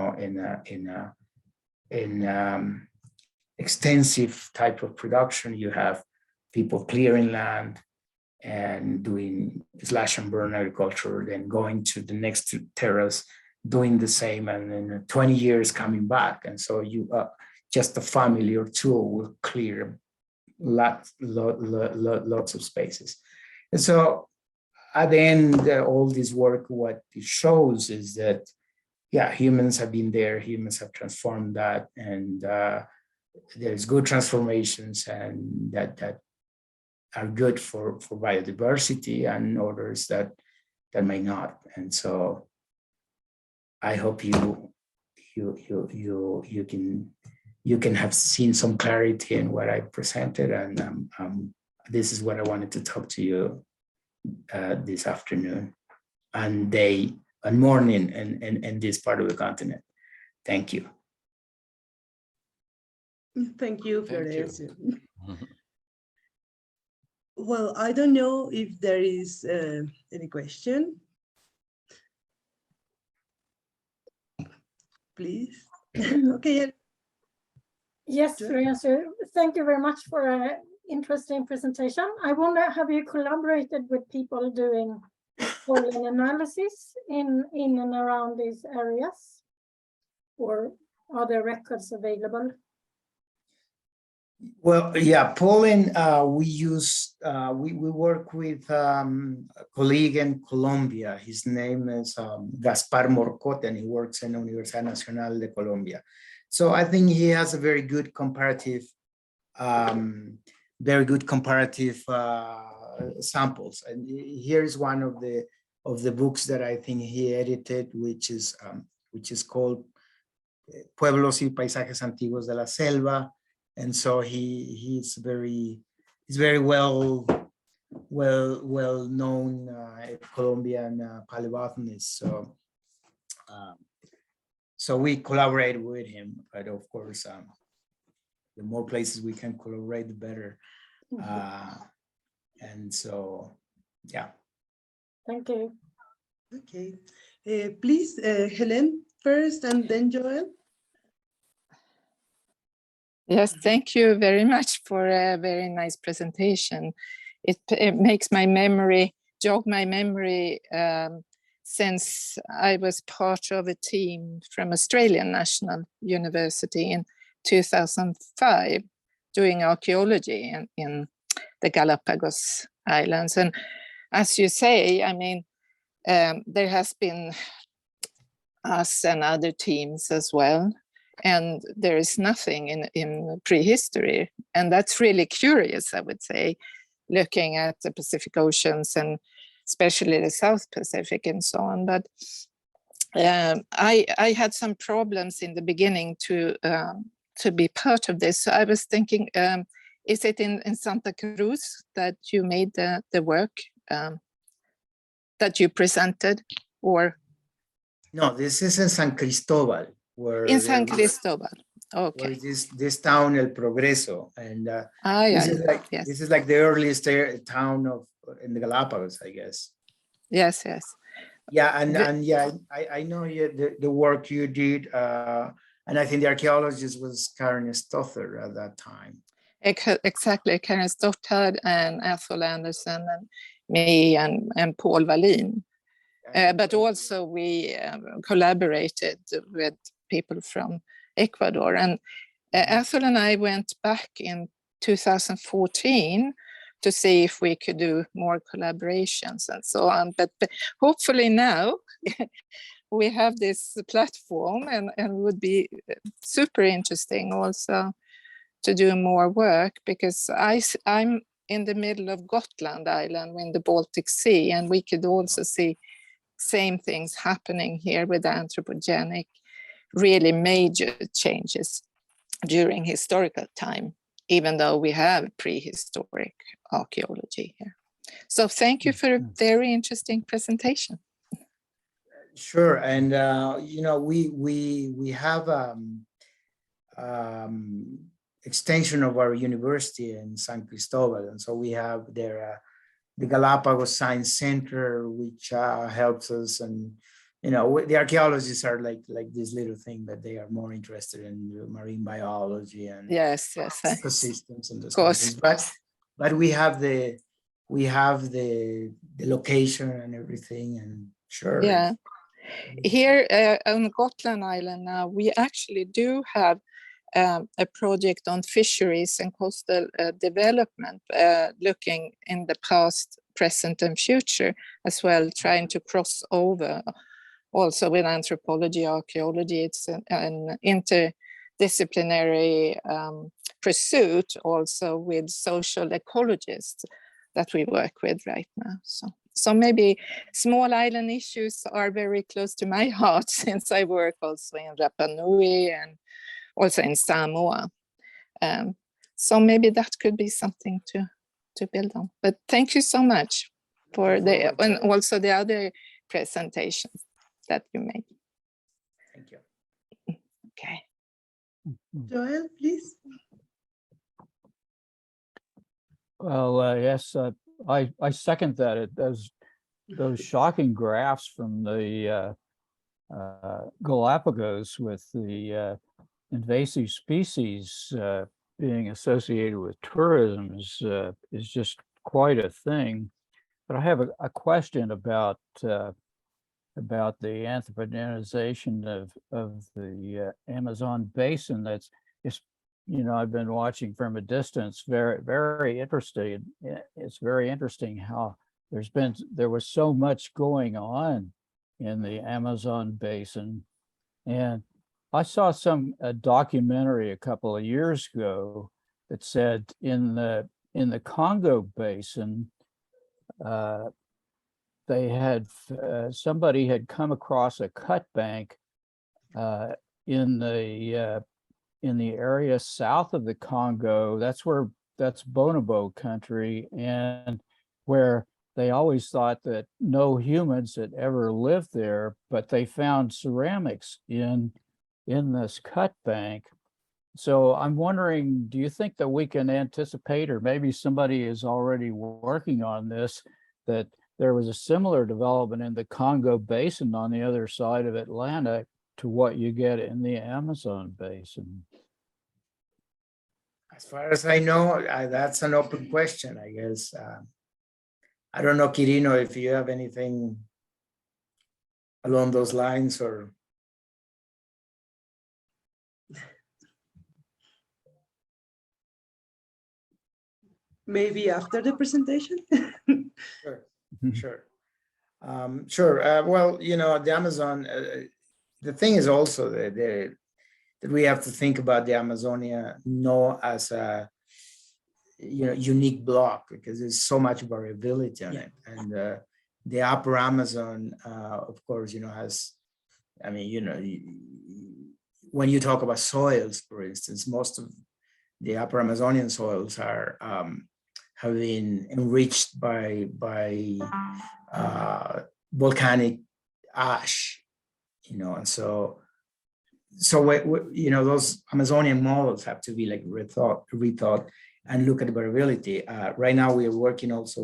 extensive type of production, you have people clearing land and doing slash and burn agriculture, then going to the next terrace, doing the same, and in 20 years coming back. And so you just a family or two will clear lots of spaces. And so at the end, all this work, what it shows is that, yeah, humans have been there, humans have transformed that, and there's good transformations and that are good for biodiversity, and others that may not. And so I hope you can have seen some clarity in what I presented, and this is what I wanted to talk to you this afternoon and day and morning in this part of the continent. Thank you. Thank you, Florencio. Well, I don't know if there is any question. Please. Okay. Yes, Florencio, thank you very much for an interesting presentation. I wonder, have you collaborated with people doing soil analysis in and around these areas? Or are there records available? Well, yeah, pollen, we work with a colleague in Colombia. His name is Gaspar Morcote, and he works in the Universidad Nacional de Colombia. So I think he has a very good comparative samples. And here is one of the books that I think he edited, which is called Pueblos y Paisajes Antiguos de la Selva. And so he's very well known Colombian paleobotanist. So we collaborate with him, but of course, the more places we can collaborate, the better. And so, yeah. Thank you. Okay, please, Helen first and then Joel. Yes, thank you very much for a very nice presentation. It makes my memory, jog my memory, since I was part of a team from Australian National University in 2005 doing archaeology in the Galapagos Islands. And as you say, I mean, there has been us and other teams as well. And there is nothing in prehistory. And that's really curious, I would say, looking at the Pacific Oceans and especially the South Pacific and so on. But I had some problems in the beginning to be part of this. So I was thinking, is it in Santa Cruz that you made the work that you presented, or? No, this is in San Cristobal. Where in San Cristobal, okay. Where this town, El Progreso, and this is like the earliest town in the Galapagos, I guess. Yes. Yeah, and yeah, I know the work you did, and I think the archaeologist was Karen Stother at that time. Exactly, Karen Stother and Ethel Anderson and me and Paul Wallin. But also we collaborated with people from Ecuador. And Ethel and I went back in 2014 to see if we could do more collaborations and so on. But hopefully now we have this platform, and it would be super interesting also to do more work, because I'm in the middle of Gotland Island in the Baltic Sea, and we could also see same things happening here with anthropogenic, really major changes during historical time, even though we have prehistoric archaeology here. So thank you for a very interesting presentation. Sure, and you know, we have extension of our university in San Cristobal, and so we have there the Galapagos Science Center, which helps us. And you know, the archaeologists are like this little thing, that they are more interested in marine biology and yes ecosystems and those kind of things. But we have the location and everything, and sure. Yeah, here on Gotland Island now, we actually do have a project on fisheries and coastal development, looking in the past, present and future as well, trying to cross over also with anthropology, archaeology. It's an interdisciplinary pursuit also with social ecologists that we work with right now. So maybe small island issues are very close to my heart, since I work also in Rapa Nui and also in Samoa. So maybe that could be something to build on. But thank you so much for and also the other presentations that you made. Thank you. Okay. Joel, please. Well, yes, I second that. Those shocking graphs from the Galapagos with the invasive species being associated with tourism is just quite a thing. But I have a question about the anthropogenization of the Amazon basin. It's I've been watching from a distance, very, very interesting. It's very interesting how there was so much going on in the Amazon basin. And I saw a documentary a couple of years ago that said in the Congo basin, somebody had come across a cut bank in the area south of the Congo. That's bonobo country, and where they always thought that no humans had ever lived there, but they found ceramics in this cut bank. So I'm wondering, do you think that we can anticipate, or maybe somebody is already working on this, that there was a similar development in the Congo basin on the other side of Atlanta to what you get in the Amazon basin? As far as I know, that's an open question, I guess. I don't know, Quirino, if you have anything along those lines, or. Maybe after the presentation? Sure, sure. Sure. Well, the Amazon, the thing is also that we have to think about the Amazonia not as a unique block, because there's so much variability on it. And the upper Amazon, of course, has, when you talk about soils, for instance, most of the upper Amazonian soils have been enriched by volcanic ash, and so those Amazonian models have to be like rethought and look at the variability. Right now, we are working also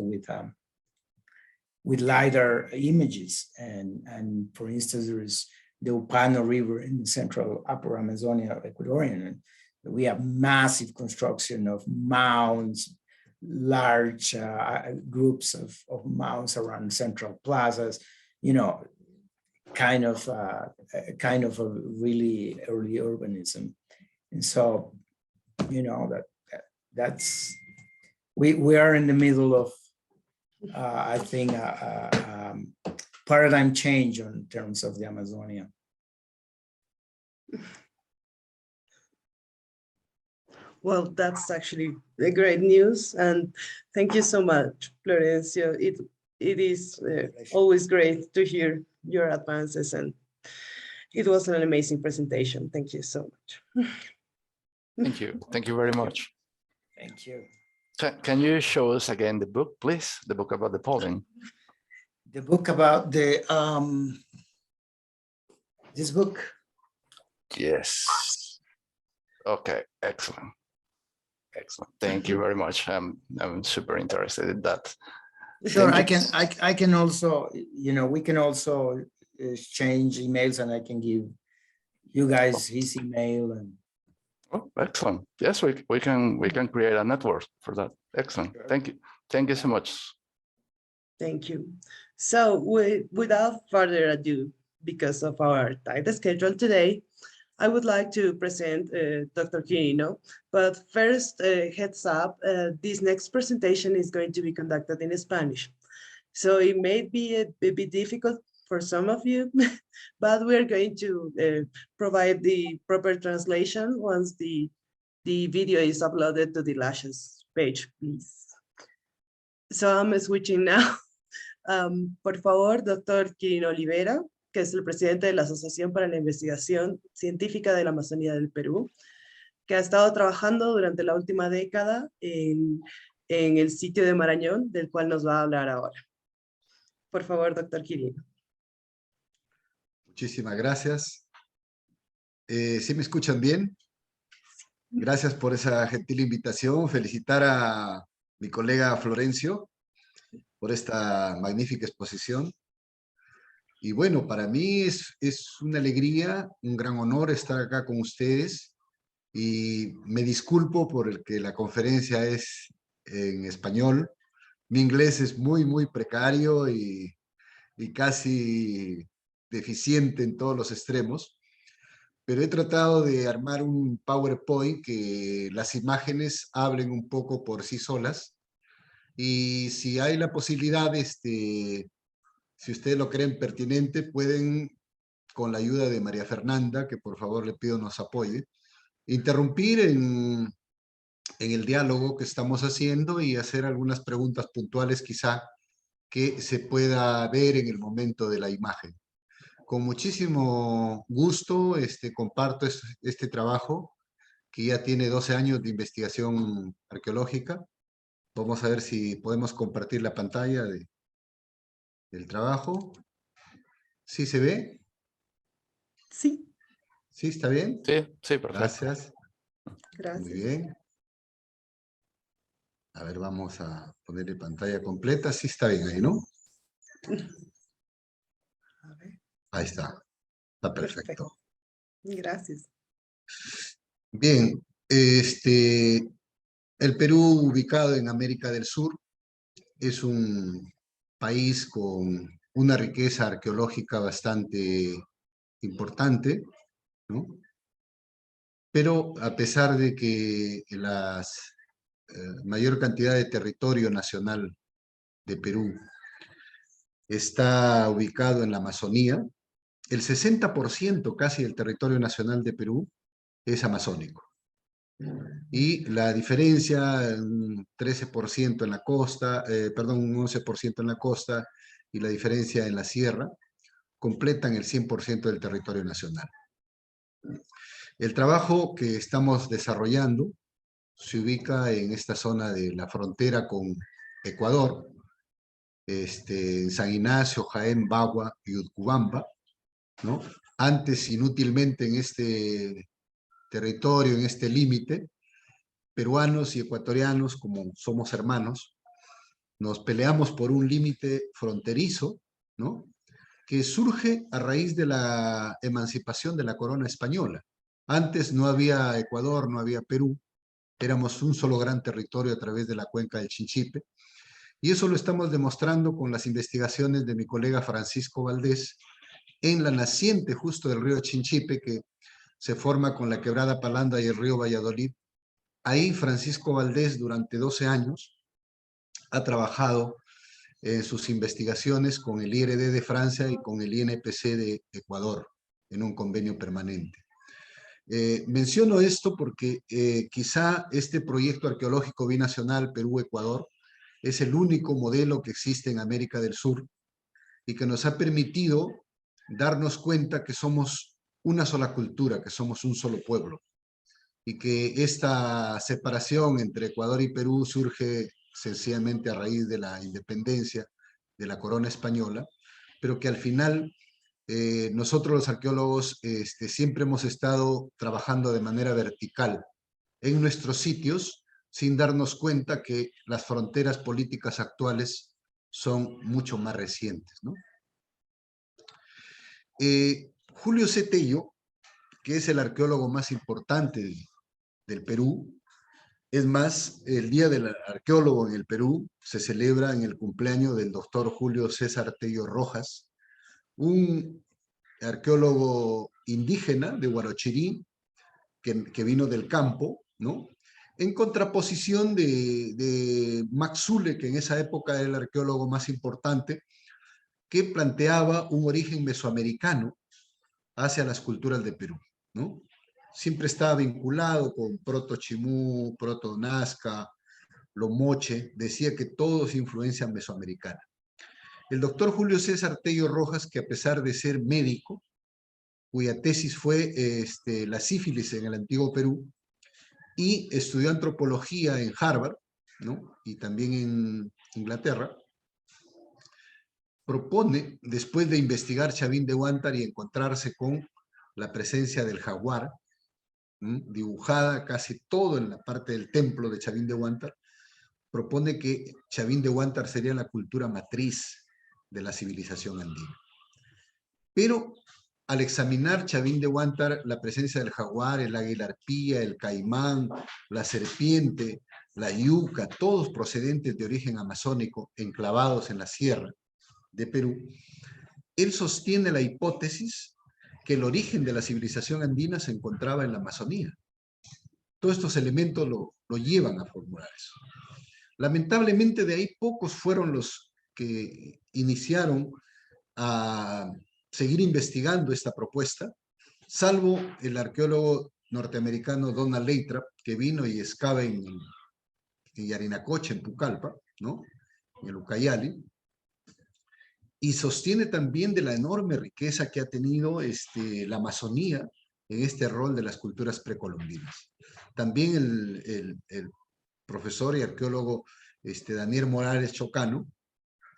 with LiDAR images, and for instance, there is the Upano River in the central upper Amazonia Ecuadorian, and we have massive construction of mounds, large groups of mounds around central plazas, kind of a really early urbanism. And so, that's we are in the middle of I think paradigm change in terms of the Amazonia. Well, that's actually a great news, and thank you so much, Florencio. It is always great to hear your advances, and it was an amazing presentation. Thank you so much. Thank you. Thank you very much. Thank you. Can you show us again the book, please? The book about the pollen. The book about the this book. Yes. Okay. Excellent. Excellent. Thank you very much. I'm super interested in that. Sure. I can also, we can also exchange emails, and I can give you guys his email. And oh, excellent. Yes, we can create a network for that. Excellent. Sure. Thank you. Thank you so much. Thank you. So without further ado, because of our tight schedule today, I would like to present Dr. Quirino, but first, heads up, this next presentation is going to be conducted in Spanish. So it may be a bit difficult for some of you, but we're going to provide the proper translation once the video is uploaded to the LACHES page, please. So I'm switching now. Por favor, Dr. Quirino Olivera, que es el presidente de la Asociación para la Investigación Científica de la Amazonía del Perú, que ha estado trabajando durante la última década en el sitio de Marañón, del cual nos va a hablar ahora. Por favor, doctor Quirino. Muchísimas gracias. ¿Sí me escuchan bien? Gracias por esa gentil invitación. Felicitar a mi colega Florencio por esta magnífica exposición. Y bueno, para mí es una alegría, un gran honor estar acá con ustedes, y me disculpo por el que la conferencia es en español. Mi inglés es muy, muy precario y casi deficiente en todos los extremos, pero he tratado de armar un PowerPoint que las imágenes hablen un poco por sí solas. Y si hay la posibilidad, si ustedes lo creen pertinente, pueden, con la ayuda de María Fernanda, que por favor le pido nos apoye, interrumpir en el diálogo que estamos haciendo y hacer algunas preguntas puntuales quizá que se pueda ver en el momento de la imagen. Con muchísimo gusto comparto este trabajo que ya tiene 12 años de investigación arqueológica. Vamos a ver si podemos compartir la pantalla del trabajo. ¿Sí se ve? Sí, ¿Sí está bien? Sí, sí, perfecto. Gracias. Muy gracias. bien. A ver, vamos a ponerle pantalla completa. Sí está bien ahí, ¿no? A ver, Ahí está. Está perfecto. gracias. Bien, el Perú, ubicado en América del Sur, es un país con una riqueza arqueológica bastante importante, ¿no? Pero a pesar de que la mayor cantidad de territorio nacional de Perú está ubicado en la Amazonía, el 60% casi del territorio nacional de Perú es amazónico. Y la diferencia, un 13% en la costa, un 11% en la costa y la diferencia en la sierra, completan el 100% del territorio nacional. El trabajo que estamos desarrollando se ubica en esta zona de la frontera con Ecuador, en San Ignacio, Jaén, Bagua y Utcubamba, ¿no? Antes, inútilmente en este territorio, en este límite, peruanos y ecuatorianos, como somos hermanos, nos peleamos por un límite fronterizo, ¿no? Que surge a raíz de la emancipación de la corona española. Antes no había Ecuador, no había Perú, éramos un solo gran territorio a través de la cuenca del Chinchipe, y eso lo estamos demostrando con las investigaciones de mi colega Francisco Valdés en la naciente justo del río Chinchipe, que se forma con la quebrada Palanda y el río Valladolid. Ahí Francisco Valdés durante 12 años ha trabajado en sus investigaciones con el IRD de Francia y con el INPC de Ecuador en un convenio permanente. Menciono esto porque quizá este proyecto arqueológico binacional Perú-Ecuador es el único modelo que existe en América del Sur y que nos ha permitido darnos cuenta que somos una sola cultura, que somos un solo pueblo, y que esta separación entre Ecuador y Perú surge sencillamente a raíz de la independencia de la corona española, pero que al final nosotros los arqueólogos siempre hemos estado trabajando de manera vertical en nuestros sitios sin darnos cuenta que las fronteras políticas actuales son mucho más recientes, ¿no? Julio C. Tello, que es el arqueólogo más importante del Perú, es más, el Día del Arqueólogo en el Perú se celebra en el cumpleaños del doctor Julio César Tello Rojas, un arqueólogo indígena de Huarochirí, que vino del campo, ¿no? En contraposición de Max Zule, que en esa época era el arqueólogo más importante, que planteaba un origen mesoamericano hacia las culturas de Perú, ¿no? Siempre estaba vinculado con proto-chimú, proto-nazca, Lomoche, decía que todo es influencia mesoamericana. El doctor Julio César Tello Rojas, que a pesar de ser médico, cuya tesis fue la sífilis en el antiguo Perú, y estudió antropología en Harvard, ¿no? Y también en Inglaterra, propone, después de investigar Chavín de Huántar y encontrarse con la presencia del jaguar, dibujada casi todo en la parte del templo de Chavín de Huántar, propone que Chavín de Huántar sería la cultura matriz de la civilización andina. Pero al examinar Chavín de Huántar, la presencia del jaguar, el águila arpía, el caimán, la serpiente, la yuca, todos procedentes de origen amazónico, enclavados en la sierra de Perú, él sostiene la hipótesis que el origen de la civilización andina se encontraba en la Amazonía. Todos estos elementos lo llevan a formular eso. Lamentablemente de ahí pocos fueron los que iniciaron a seguir investigando esta propuesta, salvo el arqueólogo norteamericano Donald Lathrop, que vino y excava en Yarinacocha, en Pucallpa, ¿no? En el Ucayali, y sostiene también de la enorme riqueza que ha tenido la Amazonía en este rol de las culturas precolombinas. También el profesor y arqueólogo Daniel Morales Chocano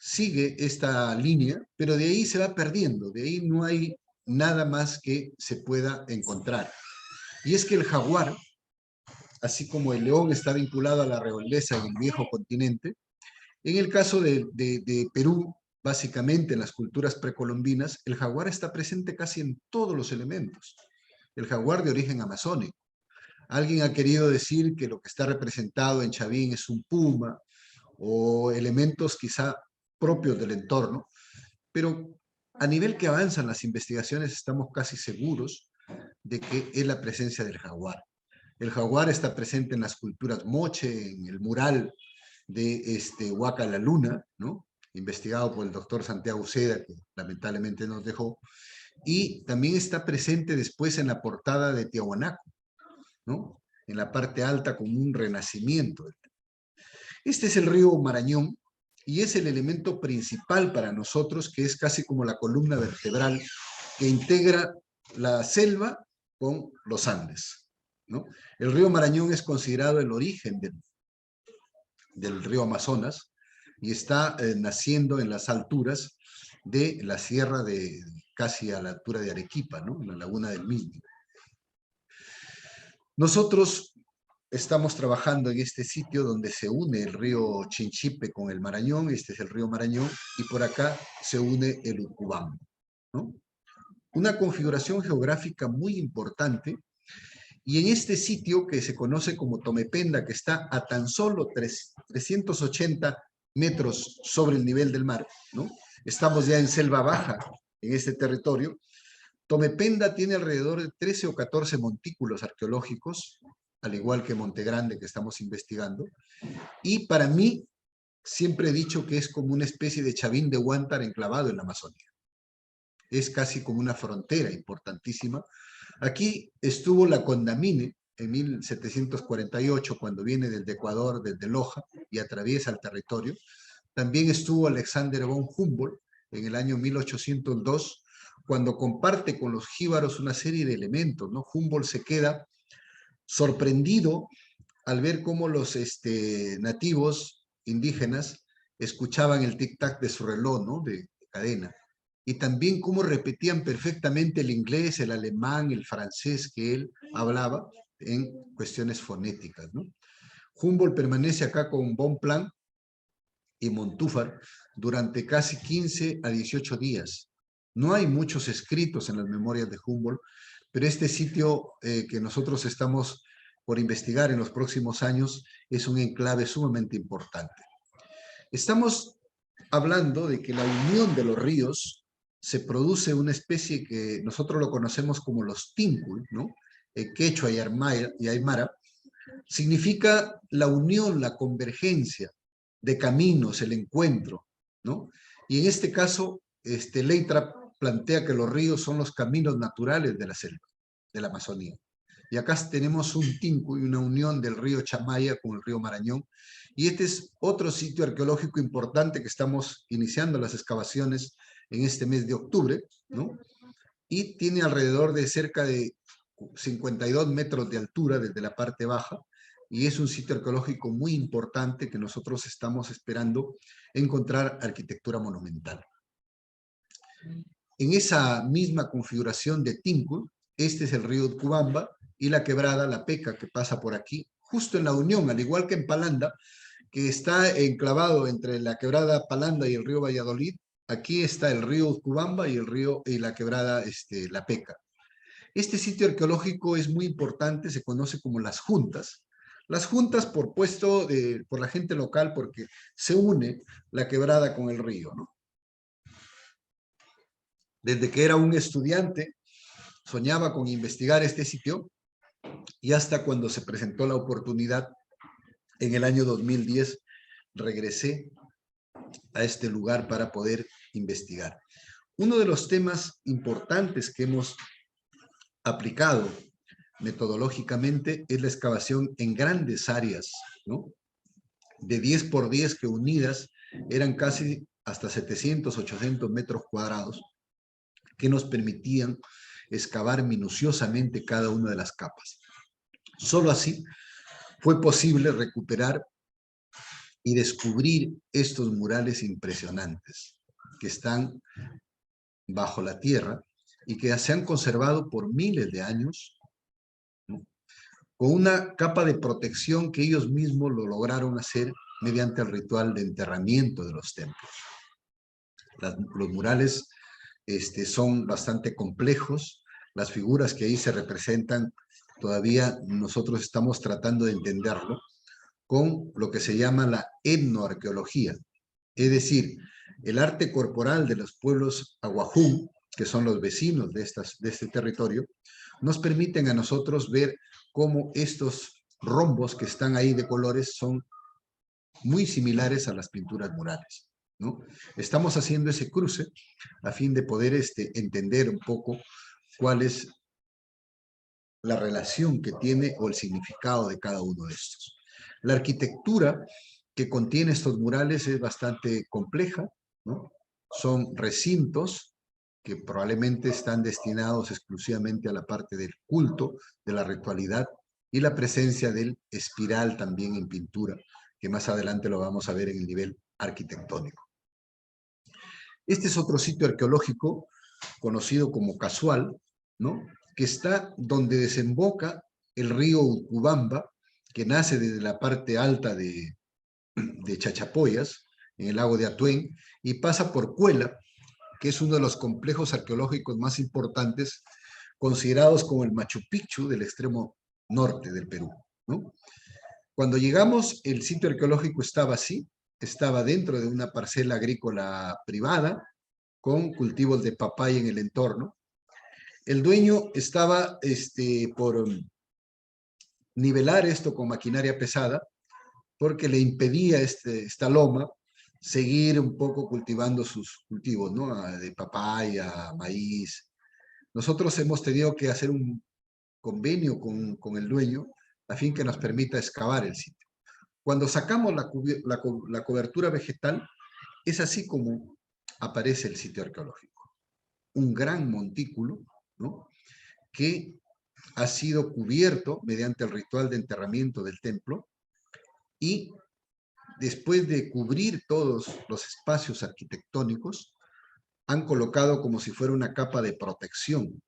sigue esta línea, pero de ahí se va perdiendo, de ahí no hay nada más que se pueda encontrar. Y es que el jaguar, así como el león está vinculado a la realeza en el viejo continente, en el caso de Perú, básicamente en las culturas precolombinas, el jaguar está presente casi en todos los elementos. El jaguar de origen amazónico. Alguien ha querido decir que lo que está representado en Chavín es un puma o elementos quizá propios del entorno, pero a nivel que avanzan las investigaciones estamos casi seguros de que es la presencia del jaguar. El jaguar está presente en las culturas moche, en el mural de Huaca la Luna, ¿no? Investigado por el doctor Santiago Uceda, que lamentablemente nos dejó, y también está presente después en la portada de Tiahuanaco, ¿no? En la parte alta como un renacimiento. Este es el río Marañón, y es el elemento principal para nosotros, que es casi como la columna vertebral que integra la selva con los Andes, ¿no? El río Marañón es considerado el origen del río Amazonas y está naciendo en las alturas de la sierra de casi a la altura de Arequipa, ¿no? En la laguna del Mismo. Nosotros estamos trabajando en este sitio donde se une el río Chinchipe con el Marañón. Este es el río Marañón, y por acá se une el Ucubamba, ¿no? Una configuración geográfica muy importante. Y en este sitio que se conoce como Tomependa, que está a tan solo 380 metros sobre el nivel del mar, ¿no? Estamos ya en selva baja en este territorio. Tomependa tiene alrededor de 13 o 14 montículos arqueológicos, al igual que Monte Grande, que estamos investigando. Y para mí, siempre he dicho que es como una especie de Chavín de Huántar enclavado en la Amazonía. Es casi como una frontera importantísima. Aquí estuvo la Condamine en 1748, cuando viene desde Ecuador, desde Loja, y atraviesa el territorio. También estuvo Alexander von Humboldt en el año 1802, cuando comparte con los jíbaros una serie de elementos, ¿no? Humboldt se queda sorprendido al ver cómo los nativos indígenas escuchaban el tic-tac de su reloj, ¿no? De cadena. Y también cómo repetían perfectamente el inglés, el alemán, el francés que él hablaba en cuestiones fonéticas, ¿no? Humboldt permanece acá con Bonpland y Montúfar durante casi 15 a 18 días. No hay muchos escritos en las memorias de Humboldt, pero este sitio que nosotros estamos por investigar en los próximos años es un enclave sumamente importante. Estamos hablando de que la unión de los ríos se produce una especie que nosotros lo conocemos como los tincul, ¿no? Quechua y aymara, significa la unión, la convergencia de caminos, el encuentro, ¿no? Y en este caso, Leitra plantea que los ríos son los caminos naturales de la selva, de la Amazonía. Y acá tenemos un tincu y una unión del río Chamaya con el río Marañón. Y este es otro sitio arqueológico importante que estamos iniciando las excavaciones en este mes de octubre, ¿no? Y tiene alrededor de cerca de 52 metros de altura desde la parte baja, y es un sitio arqueológico muy importante que nosotros estamos esperando encontrar arquitectura monumental. En esa misma configuración de Tincul, este es el río Ucubamba y la quebrada La Peca, que pasa por aquí, justo en la unión, al igual que en Palanda, que está enclavado entre la quebrada Palanda y el río Valladolid. Aquí está el río Ucubamba y la quebrada La Peca. Este sitio arqueológico es muy importante, se conoce como las juntas. Las juntas por la gente local, porque se une la quebrada con el río, ¿no? Desde que era un estudiante soñaba con investigar este sitio y hasta cuando se presentó la oportunidad en el año 2010 regresé a este lugar para poder investigar. Uno de los temas importantes que hemos aplicado metodológicamente es la excavación en grandes áreas, ¿no? De 10 por 10 que unidas eran casi hasta 700, 800 metros cuadrados que nos permitían excavar minuciosamente cada una de las capas. Solo así fue posible recuperar y descubrir estos murales impresionantes que están bajo la tierra y que se han conservado por miles de años, ¿no? Con una capa de protección que ellos mismos lo lograron hacer mediante el ritual de enterramiento de los templos. Los murales son bastante complejos, las figuras que ahí se representan todavía nosotros estamos tratando de entenderlo con lo que se llama la etnoarqueología, es decir, el arte corporal de los pueblos aguajún, que son los vecinos de este territorio, nos permiten a nosotros ver cómo estos rombos que están ahí de colores son muy similares a las pinturas murales, ¿no? Estamos haciendo ese cruce a fin de poder entender un poco cuál es la relación que tiene o el significado de cada uno de estos. La arquitectura que contiene estos murales es bastante compleja, ¿no? Son recintos que probablemente están destinados exclusivamente a la parte del culto, de la ritualidad, y la presencia del espiral también en pintura, que más adelante lo vamos a ver en el nivel arquitectónico. Este es otro sitio arqueológico conocido como Casual, ¿no? Que está donde desemboca el río Ucubamba, que nace desde la parte alta de Chachapoyas, en el lago de Atuén, y pasa por Cuela, que es uno de los complejos arqueológicos más importantes, considerados como el Machu Picchu del extremo norte del Perú, ¿no? Cuando llegamos, el sitio arqueológico estaba así, estaba dentro de una parcela agrícola privada, con cultivos de papaya en el entorno. El dueño estaba por nivelar esto con maquinaria pesada, porque le impedía esta loma seguir un poco cultivando sus cultivos, ¿no? De papaya, maíz. Nosotros hemos tenido que hacer un convenio con el dueño a fin que nos permita excavar el sitio. Cuando sacamos la cobertura vegetal, es así como aparece el sitio arqueológico. Un gran montículo, ¿no? Que ha sido cubierto mediante el ritual de enterramiento del templo y después de cubrir todos los espacios arquitectónicos, han colocado como si fuera una capa de protección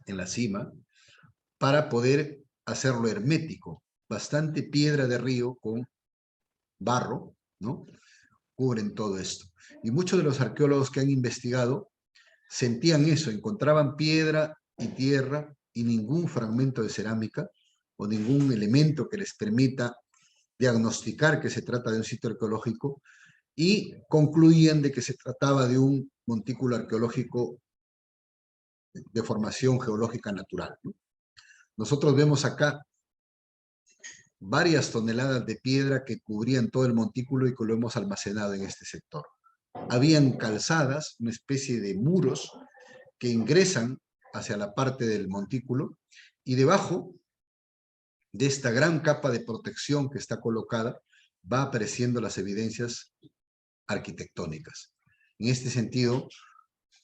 en la cima para poder hacerlo hermético. Bastante piedra de río con barro, ¿no? Cubren todo esto. Y muchos de los arqueólogos que han investigado sentían eso, encontraban piedra y tierra y ningún fragmento de cerámica o ningún elemento que les permita diagnosticar que se trata de un sitio arqueológico y concluían de que se trataba de un montículo arqueológico de formación geológica natural, ¿no? Nosotros vemos acá varias toneladas de piedra que cubrían todo el montículo y que lo hemos almacenado en este sector. Habían calzadas, una especie de muros que ingresan hacia la parte del montículo y debajo de esta gran capa de protección que está colocada va apareciendo las evidencias arquitectónicas. En este sentido,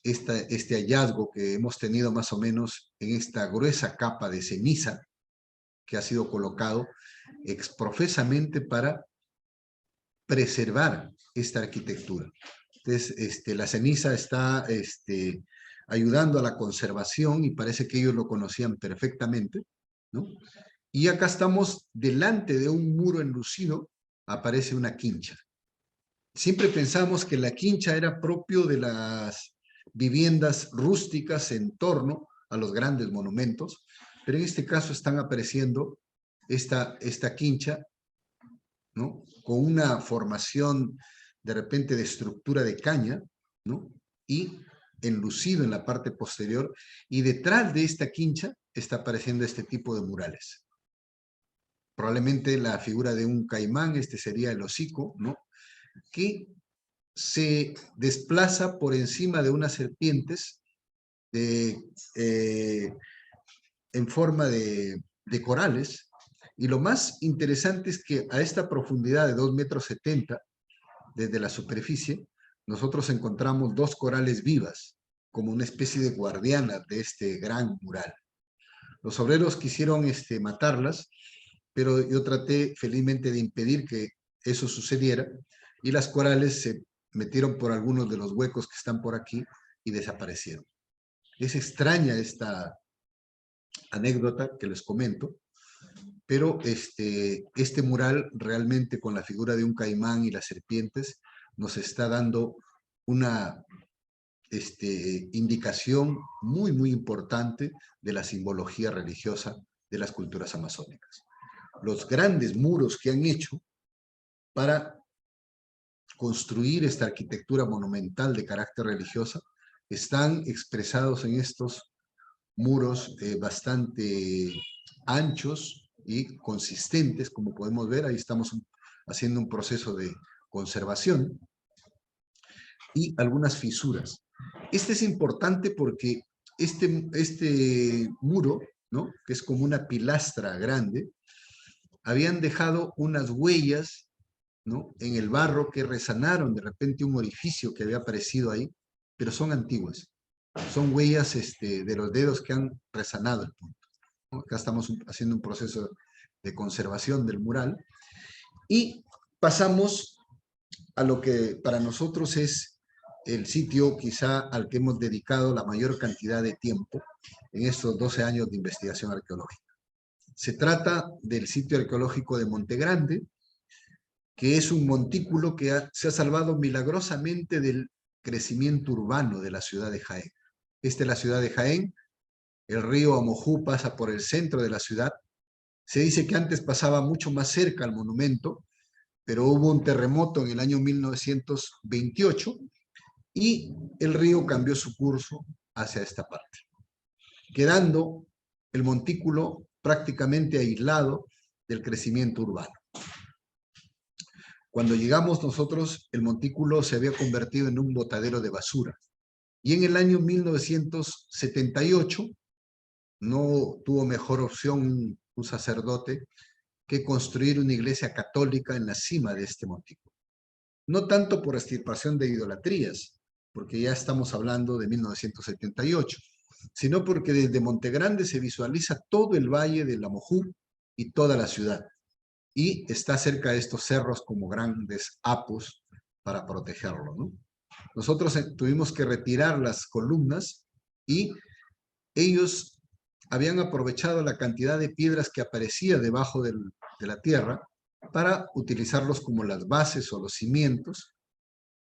este hallazgo que hemos tenido más o menos en esta gruesa capa de ceniza que ha sido colocado exprofesamente para preservar esta arquitectura. Entonces, la ceniza está ayudando a la conservación y parece que ellos lo conocían perfectamente, ¿no? Y acá estamos delante de un muro enlucido, aparece una quincha. Siempre pensamos que la quincha era propio de las viviendas rústicas en torno a los grandes monumentos, pero en este caso están apareciendo esta quincha, ¿no? Con una formación de repente de estructura de caña, ¿no? Y enlucido en la parte posterior, y detrás de esta quincha está apareciendo este tipo de murales. Probablemente la figura de un caimán, este sería el hocico, ¿no? Que se desplaza por encima de unas serpientes en forma de corales. Y lo más interesante es que a esta profundidad de 2,70 metros desde la superficie, nosotros encontramos 2 corales vivas, como una especie de guardianas de este gran mural. Los obreros quisieron matarlas, pero yo traté felizmente de impedir que eso sucediera, y las corales se metieron por algunos de los huecos que están por aquí y desaparecieron. Es extraña esta anécdota que les comento, pero este mural realmente, con la figura de un caimán y las serpientes, nos está dando una indicación muy, muy importante de la simbología religiosa de las culturas amazónicas. Los grandes muros que han hecho para construir esta arquitectura monumental de carácter religiosa están expresados en estos muros bastante anchos y consistentes, como podemos ver. Ahí estamos haciendo un proceso de conservación, y algunas fisuras. Este es importante porque este muro, ¿no?, que es como una pilastra grande, habían dejado unas huellas, ¿no?, en el barro, que resanaron de repente un orificio que había aparecido ahí, pero son antiguas. Son huellas de los dedos que han resanado el punto, ¿no? Acá estamos haciendo un proceso de conservación del mural, y pasamos a lo que para nosotros es el sitio quizá al que hemos dedicado la mayor cantidad de tiempo en estos 12 años de investigación arqueológica. Se trata del sitio arqueológico de Monte Grande, que es un montículo que se ha salvado milagrosamente del crecimiento urbano de la ciudad de Jaén. Esta es la ciudad de Jaén, el río Amojú pasa por el centro de la ciudad. Se dice que antes pasaba mucho más cerca al monumento, pero hubo un terremoto en el año 1928 y el río cambió su curso hacia esta parte, quedando el montículo prácticamente aislado del crecimiento urbano. Cuando llegamos nosotros, el montículo se había convertido en un botadero de basura. Y en el año 1978 no tuvo mejor opción un sacerdote que construir una iglesia católica en la cima de este montículo. No tanto por extirpación de idolatrías, porque ya estamos hablando de 1978, sino porque desde Monte Grande se visualiza todo el valle de la Mojú y toda la ciudad, y está cerca de estos cerros como grandes hapos para protegerlo, ¿no? Nosotros tuvimos que retirar las columnas, y ellos habían aprovechado la cantidad de piedras que aparecía debajo de la tierra para utilizarlos como las bases o los cimientos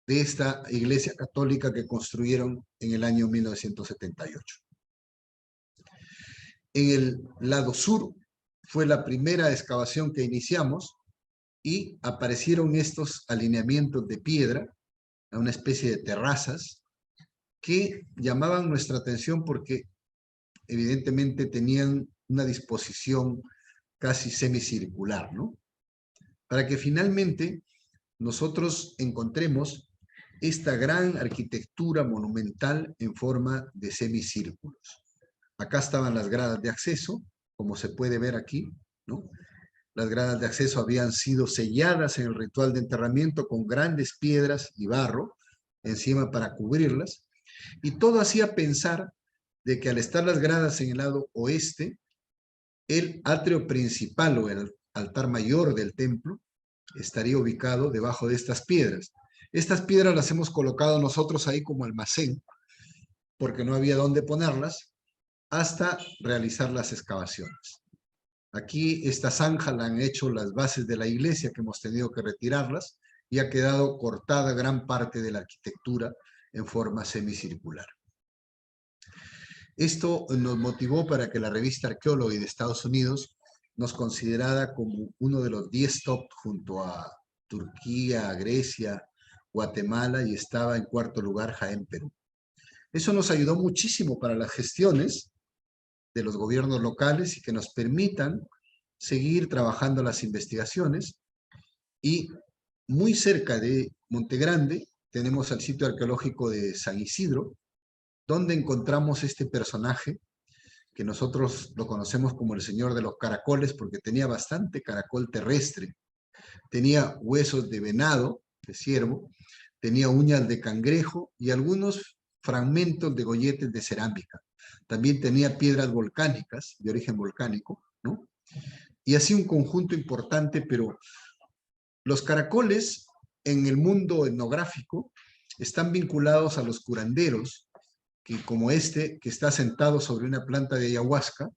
de esta iglesia católica que construyeron en el año 1978. En el lado sur fue la primera excavación que iniciamos, y aparecieron estos alineamientos de piedra, una especie de terrazas, que llamaban nuestra atención porque evidentemente tenían una disposición casi semicircular, ¿no? Para que finalmente nosotros encontremos esta gran arquitectura monumental en forma de semicírculos. Acá estaban las gradas de acceso, como se puede ver aquí, ¿no? Las gradas de acceso habían sido selladas en el ritual de enterramiento con grandes piedras y barro encima para cubrirlas, y todo hacía pensar de que al estar las gradas en el lado oeste, el atrio principal o el altar mayor del templo estaría ubicado debajo de estas piedras. Estas piedras las hemos colocado nosotros ahí como almacén, porque no había dónde ponerlas, hasta realizar las excavaciones. Aquí esta zanja la han hecho las bases de la iglesia, que hemos tenido que retirarlas, y ha quedado cortada gran parte de la arquitectura en forma semicircular. Esto nos motivó para que la revista Arqueology de Estados Unidos nos considerara como uno de los 10 top junto a Turquía, Grecia, Guatemala, y estaba en cuarto lugar Jaén, Perú. Eso nos ayudó muchísimo para las gestiones de los gobiernos locales y que nos permitan seguir trabajando las investigaciones. Y muy cerca de Monte Grande tenemos el sitio arqueológico de San Isidro, donde encontramos este personaje que nosotros lo conocemos como el Señor de los Caracoles, porque tenía bastante caracol terrestre, tenía huesos de venado, de ciervo, tenía uñas de cangrejo y algunos fragmentos de golletes de cerámica. También tenía piedras volcánicas, de origen volcánico, ¿no? Y así un conjunto importante, pero los caracoles en el mundo etnográfico están vinculados a los curanderos, que como este, que está sentado sobre una planta de ayahuasca,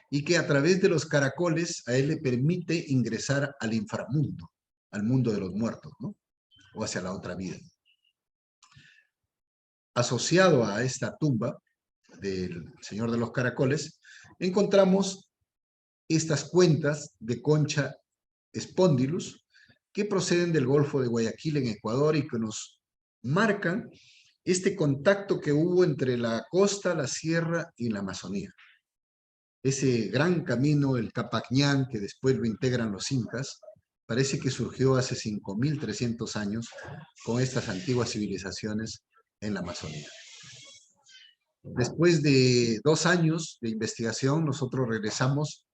y que a través de los caracoles a él le permite ingresar al inframundo, al mundo de los muertos, ¿no? O hacia la otra vida. Asociado a esta tumba del Señor de los Caracoles, encontramos estas cuentas de concha Spondylus que proceden del Golfo de Guayaquil en Ecuador y que nos marcan este contacto que hubo entre la costa, la sierra y la Amazonía. Ese gran camino, el Capacñán, que después lo integran los incas, parece que surgió hace 5.300 años con estas antiguas civilizaciones en la Amazonía. Después de 2 años de investigación, nosotros regresamos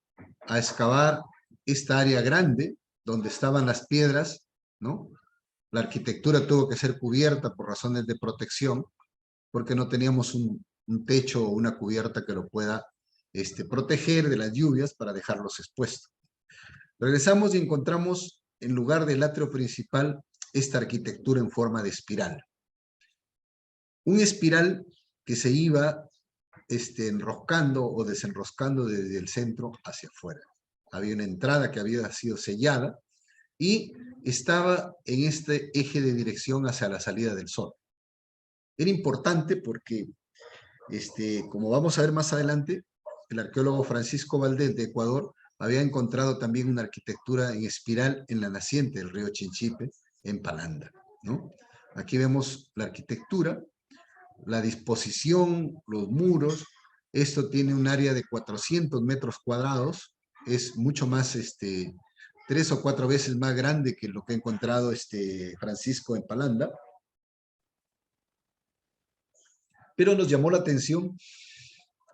a excavar esta área grande donde estaban las piedras, ¿no? La arquitectura tuvo que ser cubierta por razones de protección, porque no teníamos un techo o una cubierta que lo pueda proteger de las lluvias para dejarlos expuestos. Regresamos y encontramos en lugar del atrio principal esta arquitectura en forma de espiral. Un espiral que se iba enroscando o desenroscando desde el centro hacia afuera. Había una entrada que había sido sellada y estaba en este eje de dirección hacia la salida del sol. Era importante porque, como vamos a ver más adelante, el arqueólogo Francisco Valdés de Ecuador había encontrado también una arquitectura en espiral en la naciente del río Chinchipe, en Palanda, ¿no? Aquí vemos la arquitectura, la disposición, los muros. Esto tiene un área de 400 metros cuadrados, es mucho más, 3 o 4 veces más grande que lo que ha encontrado Francisco en Palanda. Pero nos llamó la atención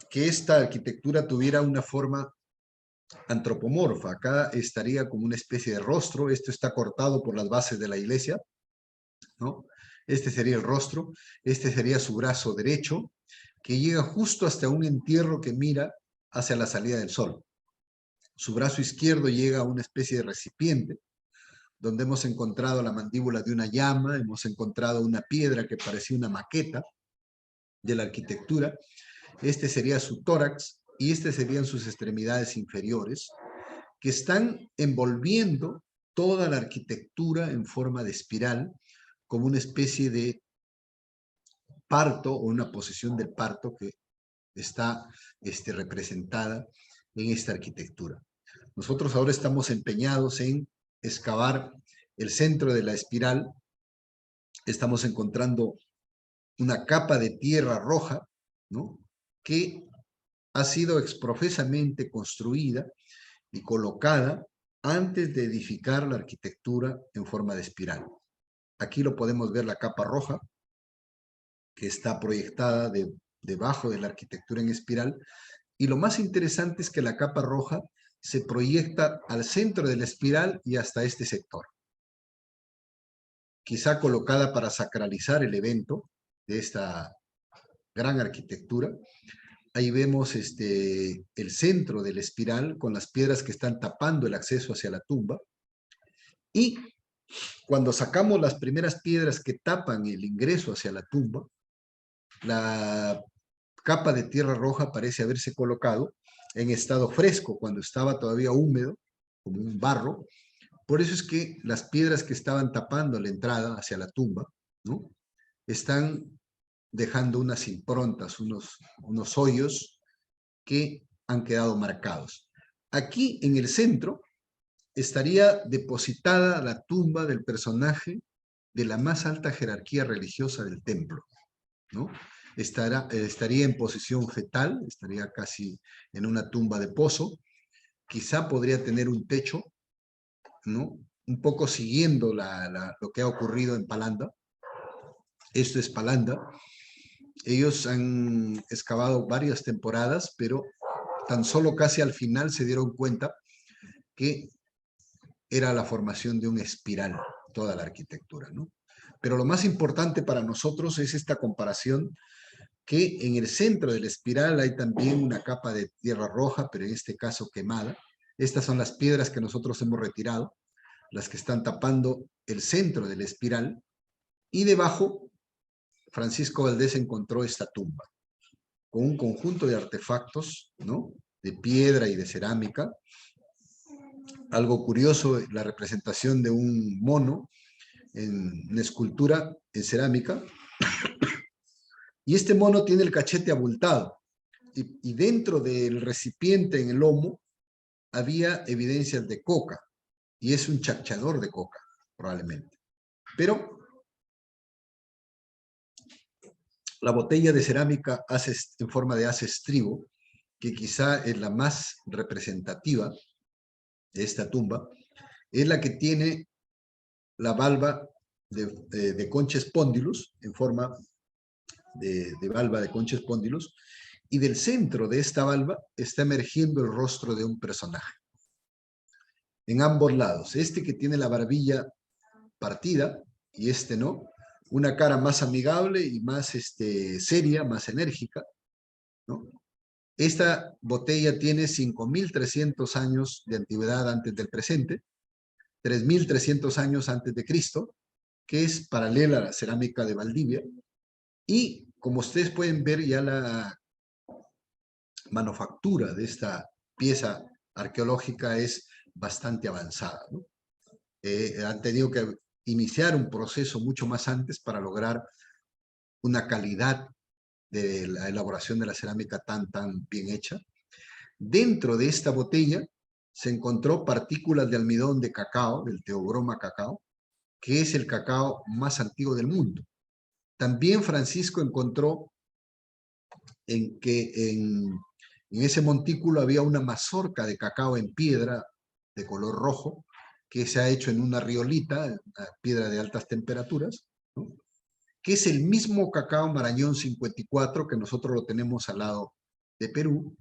que esta arquitectura tuviera una forma antropomorfa. Acá estaría como una especie de rostro. Esto está cortado por las bases de la iglesia, ¿no? Este sería el rostro. Este sería su brazo derecho, que llega justo hasta un entierro que mira hacia la salida del sol. Su brazo izquierdo llega a una especie de recipiente, donde hemos encontrado la mandíbula de una llama, hemos encontrado una piedra que parecía una maqueta de la arquitectura. Este sería su tórax y estas serían sus extremidades inferiores, que están envolviendo toda la arquitectura en forma de espiral, como una especie de parto o una posición del parto que está representada en esta arquitectura. Nosotros ahora estamos empeñados en excavar el centro de la espiral. Estamos encontrando una capa de tierra roja, ¿no? Que ha sido exprofesamente construida y colocada antes de edificar la arquitectura en forma de espiral. Aquí lo podemos ver, la capa roja, que está proyectada debajo de la arquitectura en espiral. Y lo más interesante es que la capa roja se proyecta al centro de la espiral y hasta este sector. Quizá colocada para sacralizar el evento de esta gran arquitectura. Ahí vemos el centro de la espiral con las piedras que están tapando el acceso hacia la tumba. Y cuando sacamos las primeras piedras que tapan el ingreso hacia la tumba, la capa de tierra roja parece haberse colocado en estado fresco, cuando estaba todavía húmedo, como un barro. Por eso es que las piedras que estaban tapando la entrada hacia la tumba, ¿no? Están dejando unas improntas, unos hoyos que han quedado marcados. Aquí en el centro estaría depositada la tumba del personaje de la más alta jerarquía religiosa del templo, ¿no? estaría en posición fetal, estaría casi en una tumba de pozo, quizá podría tener un techo, ¿no? Un poco siguiendo lo que ha ocurrido en Palanda. Esto es Palanda. Ellos han excavado varias temporadas, pero tan solo casi al final se dieron cuenta que era la formación de una espiral, toda la arquitectura, ¿no? Pero lo más importante para nosotros es esta comparación que en el centro de la espiral hay también una capa de tierra roja, pero en este caso quemada. Estas son las piedras que nosotros hemos retirado, las que están tapando el centro de la espiral, y debajo Francisco Valdés encontró esta tumba, con un conjunto de artefactos, ¿no? De piedra y de cerámica. Algo curioso, la representación de un mono en una escultura en cerámica, y este mono tiene el cachete abultado, y dentro del recipiente en el lomo había evidencias de coca, y es un chachador de coca, probablemente. Pero la botella de cerámica en forma de haz estribo, que quizá es la más representativa de esta tumba, es la que tiene la valva de concha spondylus, en forma de valva de concha spondylus, y del centro de esta valva está emergiendo el rostro de un personaje. En ambos lados, este que tiene la barbilla partida y este no, una cara más amigable y más seria, más enérgica, ¿no? Esta botella tiene 5.300 años de antigüedad antes del presente, 3.300 años antes de Cristo, que es paralela a la cerámica de Valdivia, y como ustedes pueden ver ya la manufactura de esta pieza arqueológica es bastante avanzada, ¿no? Han tenido que iniciar un proceso mucho más antes para lograr una calidad de la elaboración de la cerámica tan bien hecha. Dentro de esta botella se encontró partículas de almidón de cacao, del teobroma cacao, que es el cacao más antiguo del mundo. También Francisco encontró en ese montículo había una mazorca de cacao en piedra de color rojo, que se ha hecho en una riolita, una piedra de altas temperaturas, ¿no? Que es el mismo cacao Marañón 54 que nosotros lo tenemos al lado de Perú,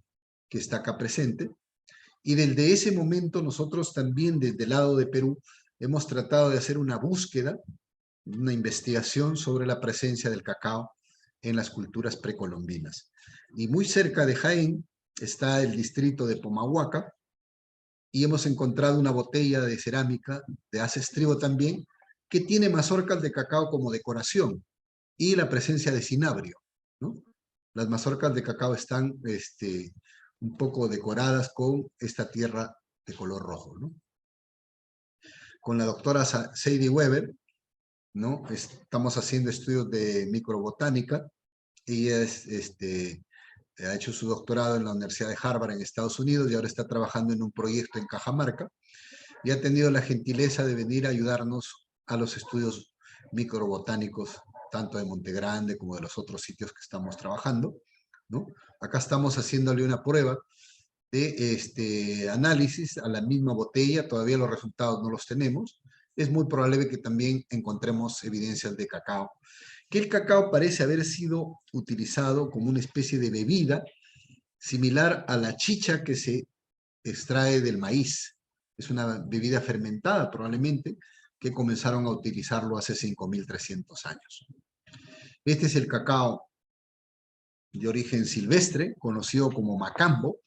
que está acá presente, y desde ese momento nosotros también desde el lado de Perú hemos tratado de hacer una búsqueda, una investigación sobre la presencia del cacao en las culturas precolombinas. Y muy cerca de Jaén está el distrito de Pomahuaca, y hemos encontrado una botella de cerámica de haz estribo también, que tiene mazorcas de cacao como decoración, y la presencia de cinabrio, ¿no? Las mazorcas de cacao están un poco decoradas con esta tierra de color rojo, ¿no? Con la doctora Sadie Weber, ¿no? Estamos haciendo estudios de microbotánica. Ella ha hecho su doctorado en la Universidad de Harvard en Estados Unidos y ahora está trabajando en un proyecto en Cajamarca, y ha tenido la gentileza de venir a ayudarnos a los estudios microbotánicos, tanto de Monte Grande como de los otros sitios que estamos trabajando, ¿no? Acá estamos haciéndole una prueba de análisis a la misma botella, todavía los resultados no los tenemos. Es muy probable que también encontremos evidencias de cacao, que el cacao parece haber sido utilizado como una especie de bebida similar a la chicha que se extrae del maíz. Es una bebida fermentada probablemente, que comenzaron a utilizarlo hace 5.300 años. Este es el cacao de origen silvestre, conocido como macambo,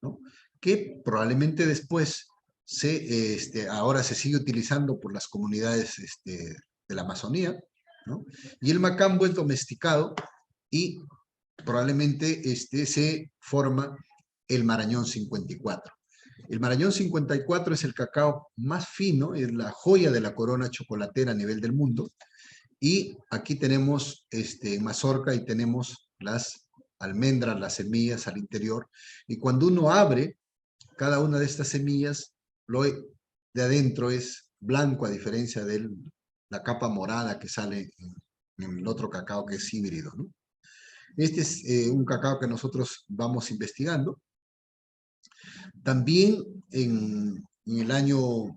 ¿no? Que probablemente después ahora se sigue utilizando por las comunidades de la Amazonía, ¿no? Y el macambo es domesticado y probablemente se forma el Marañón 54. El Marañón 54 es el cacao más fino, es la joya de la corona chocolatera a nivel del mundo, y aquí tenemos mazorca y tenemos las almendras, las semillas al interior, y cuando uno abre cada una de estas semillas, lo de adentro es blanco, a diferencia de la capa morada que sale en el otro cacao que es híbrido, ¿no? Este es un cacao que nosotros vamos investigando. También en el año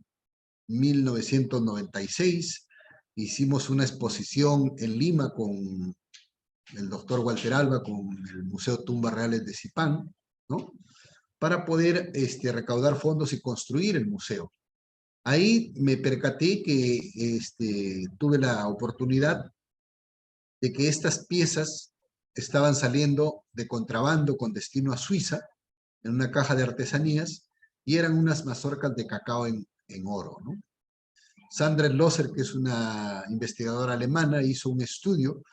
1996 hicimos una exposición en Lima con el doctor Walter Alba, con el Museo Tumbas Reales de Zipán, ¿no? Para poder recaudar fondos y construir el museo. Ahí me percaté que tuve la oportunidad de que estas piezas estaban saliendo de contrabando con destino a Suiza, en una caja de artesanías, y eran unas mazorcas de cacao en oro, ¿no? Sandra Loser, que es una investigadora alemana, hizo un estudio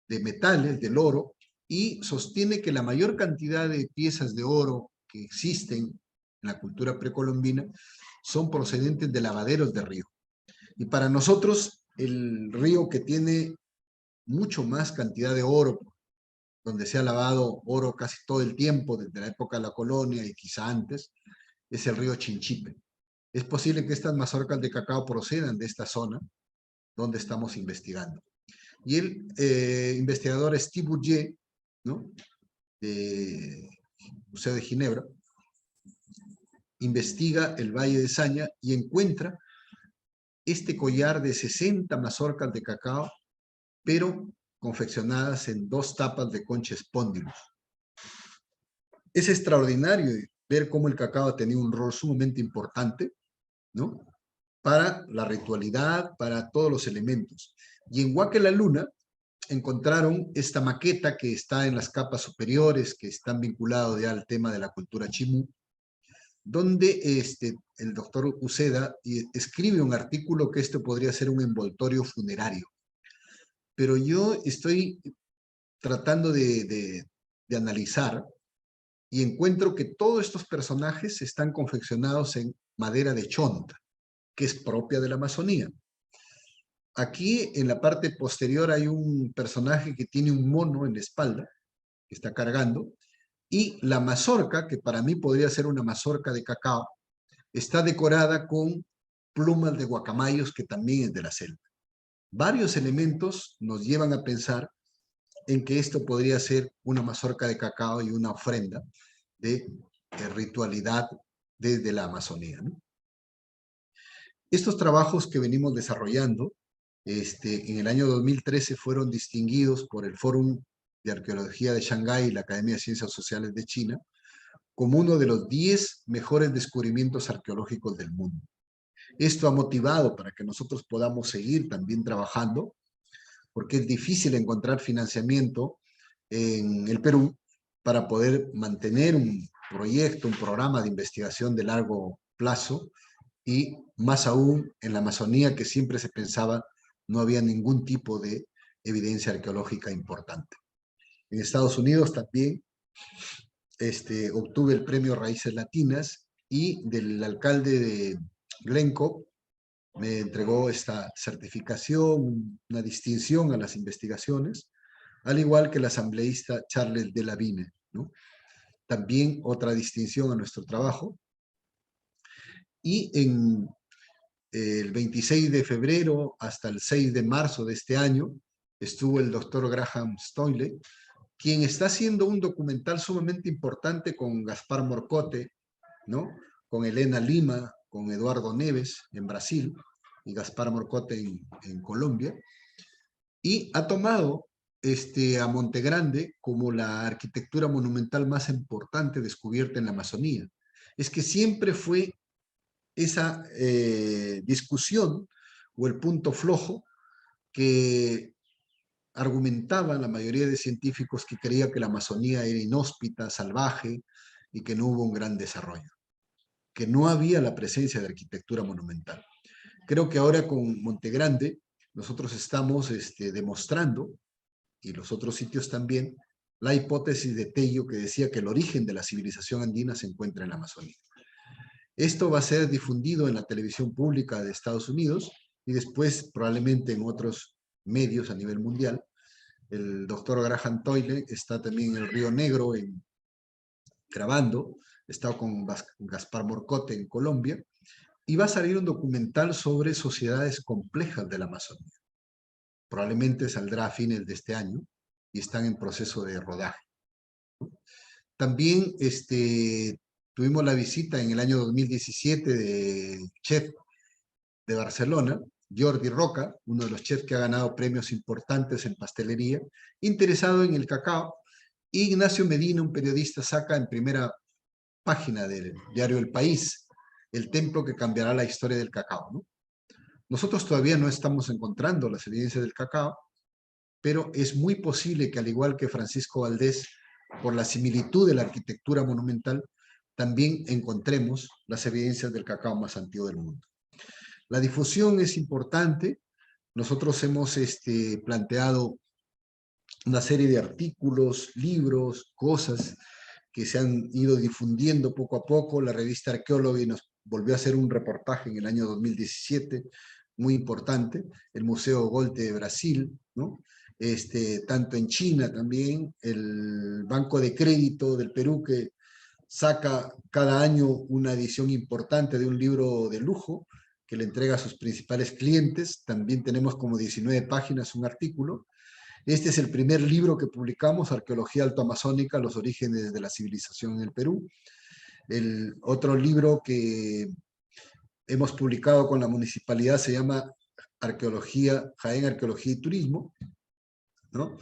de metales, del oro, y sostiene que la mayor cantidad de piezas de oro que existen en la cultura precolombina son procedentes de lavaderos de río. Y para nosotros, el río que tiene mucho más cantidad de oro, donde se ha lavado oro casi todo el tiempo, desde la época de la colonia y quizá antes, es el río Chinchipe. Es posible que estas mazorcas de cacao procedan de esta zona donde estamos investigando. Y el investigador Steve Bourget, ¿no?, del Museo de Ginebra, investiga el Valle de Saña y encuentra este collar de 60 mazorcas de cacao, pero confeccionadas en 2 tapas de concha espóndilos. Es extraordinario ver cómo el cacao ha tenido un rol sumamente importante, ¿no?, para la ritualidad, para todos los elementos. Y en Huaque la Luna encontraron esta maqueta que está en las capas superiores, que están vinculados ya al tema de la cultura chimú, donde el doctor Uceda escribe un artículo que esto podría ser un envoltorio funerario. Pero yo estoy tratando de analizar y encuentro que todos estos personajes están confeccionados en madera de chonta, que es propia de la Amazonía. Aquí en la parte posterior hay un personaje que tiene un mono en la espalda, que está cargando, y la mazorca, que para mí podría ser una mazorca de cacao, está decorada con plumas de guacamayos, que también es de la selva. Varios elementos nos llevan a pensar en que esto podría ser una mazorca de cacao y una ofrenda de ritualidad desde la Amazonía, ¿no? Estos trabajos que venimos desarrollando en el año 2013 fueron distinguidos por el Fórum de Arqueología de Shanghái y la Academia de Ciencias Sociales de China como uno de los 10 mejores descubrimientos arqueológicos del mundo. Esto ha motivado para que nosotros podamos seguir también trabajando, porque es difícil encontrar financiamiento en el Perú para poder mantener un proyecto, un programa de investigación de largo plazo, y más aún en la Amazonía, que siempre se pensaba no había ningún tipo de evidencia arqueológica importante. En Estados Unidos también obtuve el premio Raíces Latinas, y del alcalde de Glencoe me entregó esta certificación, una distinción a las investigaciones, al igual que el asambleísta Charles de Lavine, ¿no? También otra distinción a nuestro trabajo. Y en el 26 de febrero hasta el 6 de marzo de este año estuvo el doctor Graham Stoyle, quien está haciendo un documental sumamente importante con Gaspar Morcote, ¿no?, con Elena Lima, con Eduardo Neves en Brasil y Gaspar Morcote en Colombia, y ha tomado a Monte Grande como la arquitectura monumental más importante descubierta en la Amazonía. Es que siempre fue esa discusión o el punto flojo que argumentaban la mayoría de científicos que creía que la Amazonía era inhóspita, salvaje, y que no hubo un gran desarrollo, que no había la presencia de arquitectura monumental. Creo que ahora con Monte Grande nosotros estamos demostrando, y los otros sitios también, la hipótesis de Tello, que decía que el origen de la civilización andina se encuentra en la Amazonía. Esto va a ser difundido en la televisión pública de Estados Unidos y después probablemente en otros medios a nivel mundial. El doctor Graham Stoyle está también en el Río Negro grabando, está con Gaspar Morcote en Colombia, y va a salir un documental sobre sociedades complejas de la Amazonía. Probablemente saldrá a fines de este año, y están en proceso de rodaje. También tuvimos la visita en el año 2017 de chef de Barcelona, Jordi Roca, uno de los chefs que ha ganado premios importantes en pastelería, interesado en el cacao. Y Ignacio Medina, un periodista, saca en primera página del diario El País, el templo que cambiará la historia del cacao, ¿no? Nosotros todavía no estamos encontrando las evidencias del cacao, pero es muy posible que, al igual que Francisco Valdés, por la similitud de la arquitectura monumental, también encontremos las evidencias del cacao más antiguo del mundo. La difusión es importante. Nosotros hemos planteado una serie de artículos, libros, cosas que se han ido difundiendo poco a poco. La revista Arqueóloga nos volvió a hacer un reportaje en el año 2017, muy importante. El Museo Golte de Brasil, ¿no? Tanto en China también, el Banco de Crédito del Perú, que saca cada año una edición importante de un libro de lujo que le entrega a sus principales clientes. También tenemos como 19 páginas un artículo. Este es el primer libro que publicamos, Arqueología Altoamazónica, los orígenes de la civilización en el Perú. El otro libro que hemos publicado con la municipalidad se llama Jaén, Arqueología y Turismo, ¿no?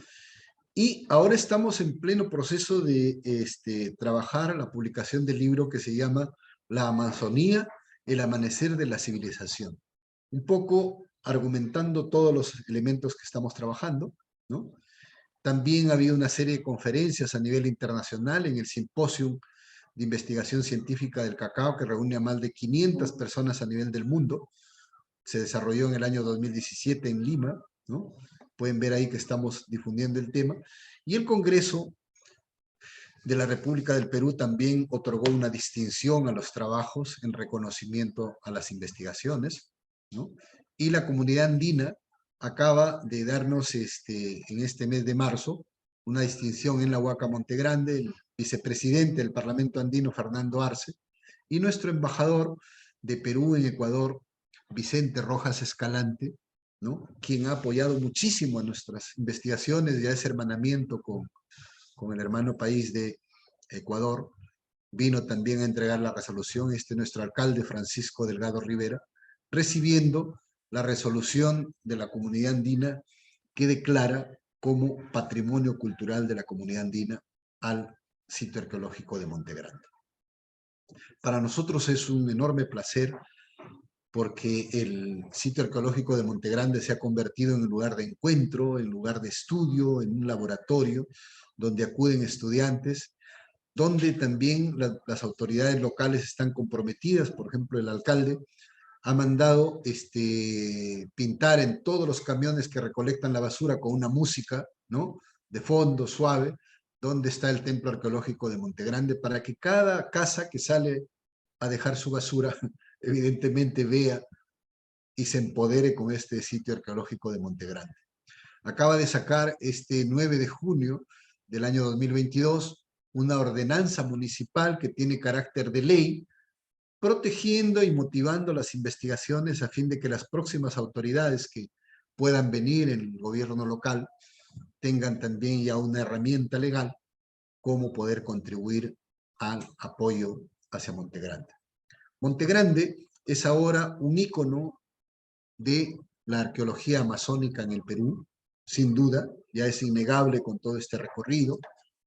Y ahora estamos en pleno proceso de trabajar la publicación del libro que se llama La Amazonía, el amanecer de la civilización. Un poco argumentando todos los elementos que estamos trabajando, ¿no? También ha habido una serie de conferencias a nivel internacional en el Simposium de Investigación Científica del Cacao, que reúne a más de 500 personas a nivel del mundo. Se desarrolló en el año 2017 en Lima, ¿no? Pueden ver ahí que estamos difundiendo el tema. Y el Congreso de la República del Perú también otorgó una distinción a los trabajos en reconocimiento a las investigaciones, ¿no? Y la comunidad andina acaba de darnos en este mes de marzo una distinción en la Huaca Montegrande, el vicepresidente del Parlamento Andino, Fernando Arce, y nuestro embajador de Perú en Ecuador, Vicente Rojas Escalante, ¿no? Quien ha apoyado muchísimo a nuestras investigaciones y a ese hermanamiento con el hermano país de Ecuador. Vino también a entregar la resolución nuestro alcalde Francisco Delgado Rivera, recibiendo la resolución de la comunidad andina que declara como patrimonio cultural de la comunidad andina al sitio arqueológico de Montegrande. Para nosotros es un enorme placer porque el sitio arqueológico de Montegrande se ha convertido en un lugar de encuentro, en lugar de estudio, en un laboratorio donde acuden estudiantes, donde también las autoridades locales están comprometidas. Por ejemplo, el alcalde ha mandado pintar en todos los camiones que recolectan la basura con una música, ¿no?, de fondo, suave, donde está el templo arqueológico de Montegrande, para que cada casa que sale a dejar su basura, evidentemente vea y se empodere con este sitio arqueológico de Montegrande. Acaba de sacar 9 de junio del año 2022 una ordenanza municipal que tiene carácter de ley, protegiendo y motivando las investigaciones a fin de que las próximas autoridades que puedan venir en el gobierno local tengan también ya una herramienta legal como poder contribuir al apoyo hacia Montegrande. Montegrande es ahora un ícono de la arqueología amazónica en el Perú, sin duda, ya es innegable con todo este recorrido.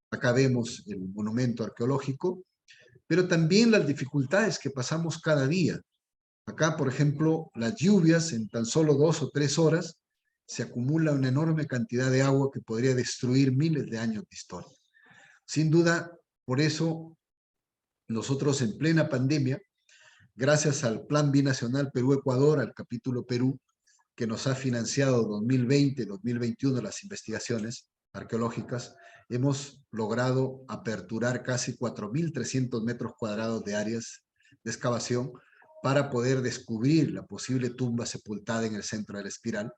Acá vemos el monumento arqueológico, pero también las dificultades que pasamos cada día. Acá, por ejemplo, las lluvias en tan solo 2 o 3 horas, se acumula una enorme cantidad de agua que podría destruir miles de años de historia. Sin duda, por eso, nosotros en plena pandemia, gracias al Plan Binacional Perú-Ecuador, al capítulo Perú, que nos ha financiado 2020-2021 las investigaciones arqueológicas, hemos logrado aperturar casi 4.300 metros cuadrados de áreas de excavación para poder descubrir la posible tumba sepultada en el centro de la espiral,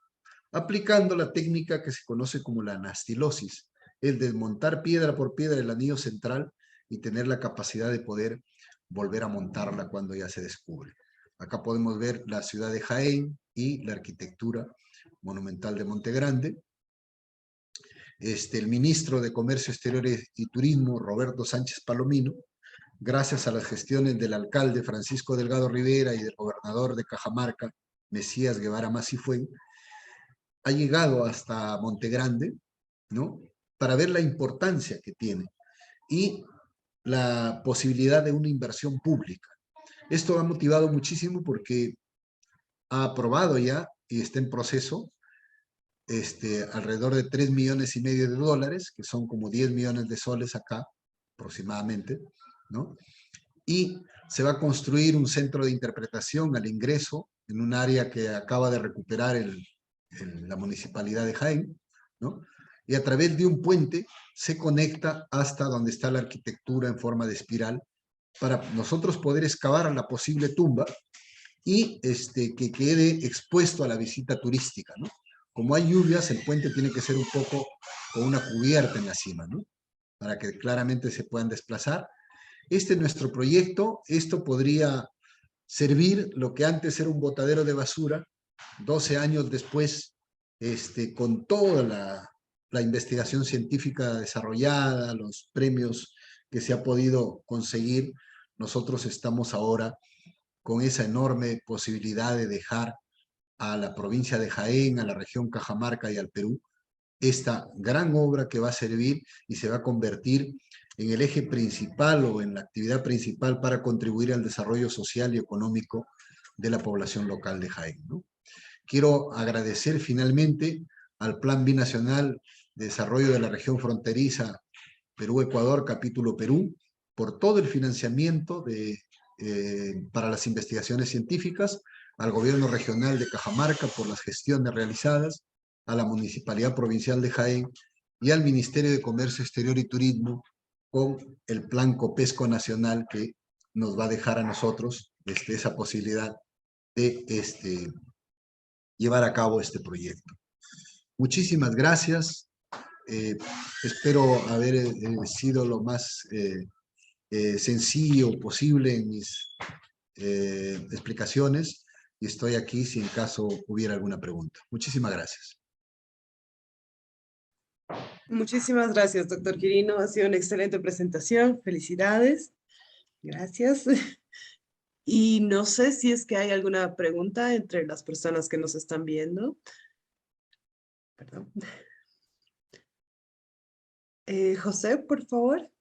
aplicando la técnica que se conoce como la anastilosis, el desmontar piedra por piedra el anillo central y tener la capacidad de poder volver a montarla cuando ya se descubre. Acá podemos ver la ciudad de Jaén y la arquitectura monumental de Montegrande. el ministro de Comercio Exterior y Turismo, Roberto Sánchez Palomino, gracias a las gestiones del alcalde Francisco Delgado Rivera y del gobernador de Cajamarca, Mesías Guevara Masifuen, ha llegado hasta Montegrande, ¿no? Para ver la importancia que tiene y la posibilidad de una inversión pública. Esto ha motivado muchísimo porque ha aprobado ya y está en proceso alrededor de 3,5 millones de dólares, que son como 10 millones de soles acá, aproximadamente, ¿no? Y se va a construir un centro de interpretación al ingreso en un área que acaba de recuperar la municipalidad de Jaén, ¿no? Y a través de un puente se conecta hasta donde está la arquitectura en forma de espiral para nosotros poder excavar la posible tumba y que quede expuesto a la visita turística, ¿no? Como hay lluvias, el puente tiene que ser un poco con una cubierta en la cima, ¿no? Para que claramente se puedan desplazar. Este es nuestro proyecto. Esto podría servir lo que antes era un botadero de basura, 12 años después, con toda la investigación científica desarrollada, los premios que se ha podido conseguir, nosotros estamos ahora con esa enorme posibilidad de dejar a la provincia de Jaén, a la región Cajamarca y al Perú, esta gran obra que va a servir y se va a convertir en el eje principal o en la actividad principal para contribuir al desarrollo social y económico de la población local de Jaén, ¿no? Quiero agradecer finalmente al Plan Binacional de Desarrollo de la Región Fronteriza Perú-Ecuador, capítulo Perú, por todo el financiamiento para las investigaciones científicas, al gobierno regional de Cajamarca por las gestiones realizadas, a la Municipalidad Provincial de Jaén y al Ministerio de Comercio Exterior y Turismo con el Plan Copesco Nacional que nos va a dejar a nosotros esa posibilidad de llevar a cabo este proyecto. Muchísimas gracias. Espero haber sido lo más sencillo posible en mis explicaciones y estoy aquí si en caso hubiera alguna pregunta. Muchísimas gracias. Muchísimas gracias, doctor Quirino. Ha sido una excelente presentación. Felicidades. Gracias. Y no sé si es que hay alguna pregunta entre las personas que nos están viendo. Perdón. José, por favor.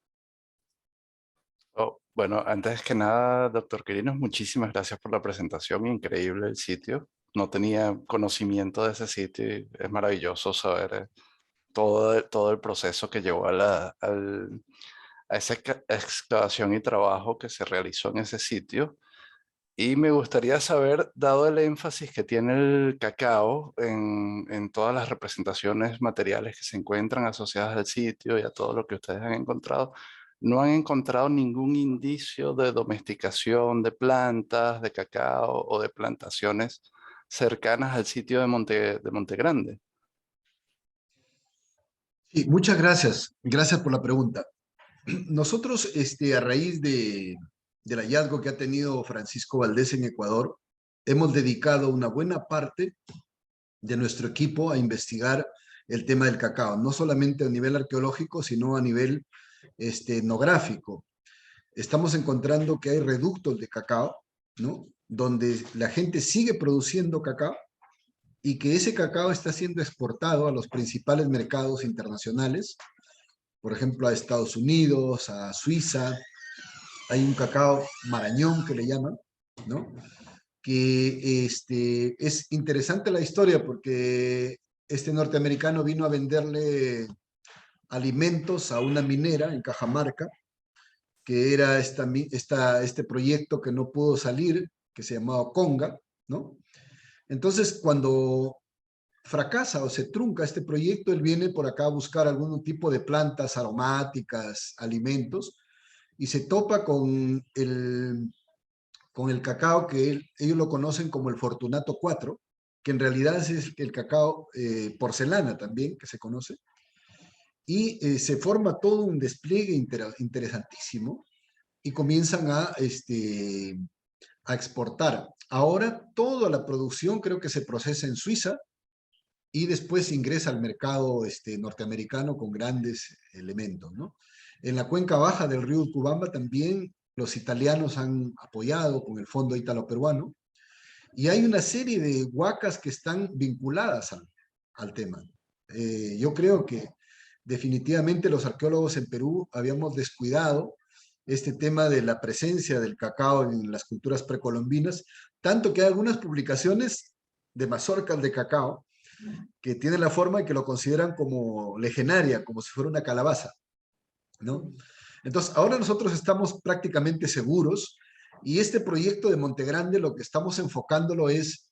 Oh, bueno, antes que nada, doctor Quirino, muchísimas gracias por la presentación. Increíble el sitio. No tenía conocimiento de ese sitio y es maravilloso saber todo el proceso que llevó a esa excavación y trabajo que se realizó en ese sitio. Y me gustaría saber, dado el énfasis que tiene el cacao en todas las representaciones materiales que se encuentran asociadas al sitio y a todo lo que ustedes han encontrado, ¿no han encontrado ningún indicio de domesticación de plantas, de cacao o de plantaciones cercanas al sitio de Monte Grande? Sí, muchas gracias. Gracias por la pregunta. Nosotros, a raíz del hallazgo que ha tenido Francisco Valdés en Ecuador, hemos dedicado una buena parte de nuestro equipo a investigar el tema del cacao, no solamente a nivel arqueológico, sino a nivel etnográfico. Estamos encontrando que hay reductos de cacao, ¿no? Donde la gente sigue produciendo cacao y que ese cacao está siendo exportado a los principales mercados internacionales, por ejemplo, a Estados Unidos, a Suiza. Hay un cacao marañón que le llaman, ¿no? Que es interesante la historia porque este norteamericano vino a venderle alimentos a una minera en Cajamarca, que era este proyecto que no pudo salir, que se llamaba Conga, ¿no? Entonces, cuando fracasa o se trunca este proyecto, él viene por acá a buscar algún tipo de plantas aromáticas, alimentos, y se topa con el cacao que ellos lo conocen como el Fortunato 4, que en realidad es el cacao porcelana también, que se conoce, y se forma todo un despliegue interesantísimo y comienzan a exportar. Ahora toda la producción creo que se procesa en Suiza y después ingresa al mercado norteamericano con grandes elementos, ¿no? En la cuenca baja del río Urubamba también los italianos han apoyado con el Fondo Ítalo-Peruano, y hay una serie de huacas que están vinculadas al tema. Yo creo que definitivamente los arqueólogos en Perú habíamos descuidado este tema de la presencia del cacao en las culturas precolombinas, tanto que hay algunas publicaciones de mazorcas de cacao que tienen la forma y que lo consideran como legenaria, como si fuera una calabaza, ¿no? Entonces, ahora nosotros estamos prácticamente seguros, y este proyecto de Monte Grande lo que estamos enfocándolo es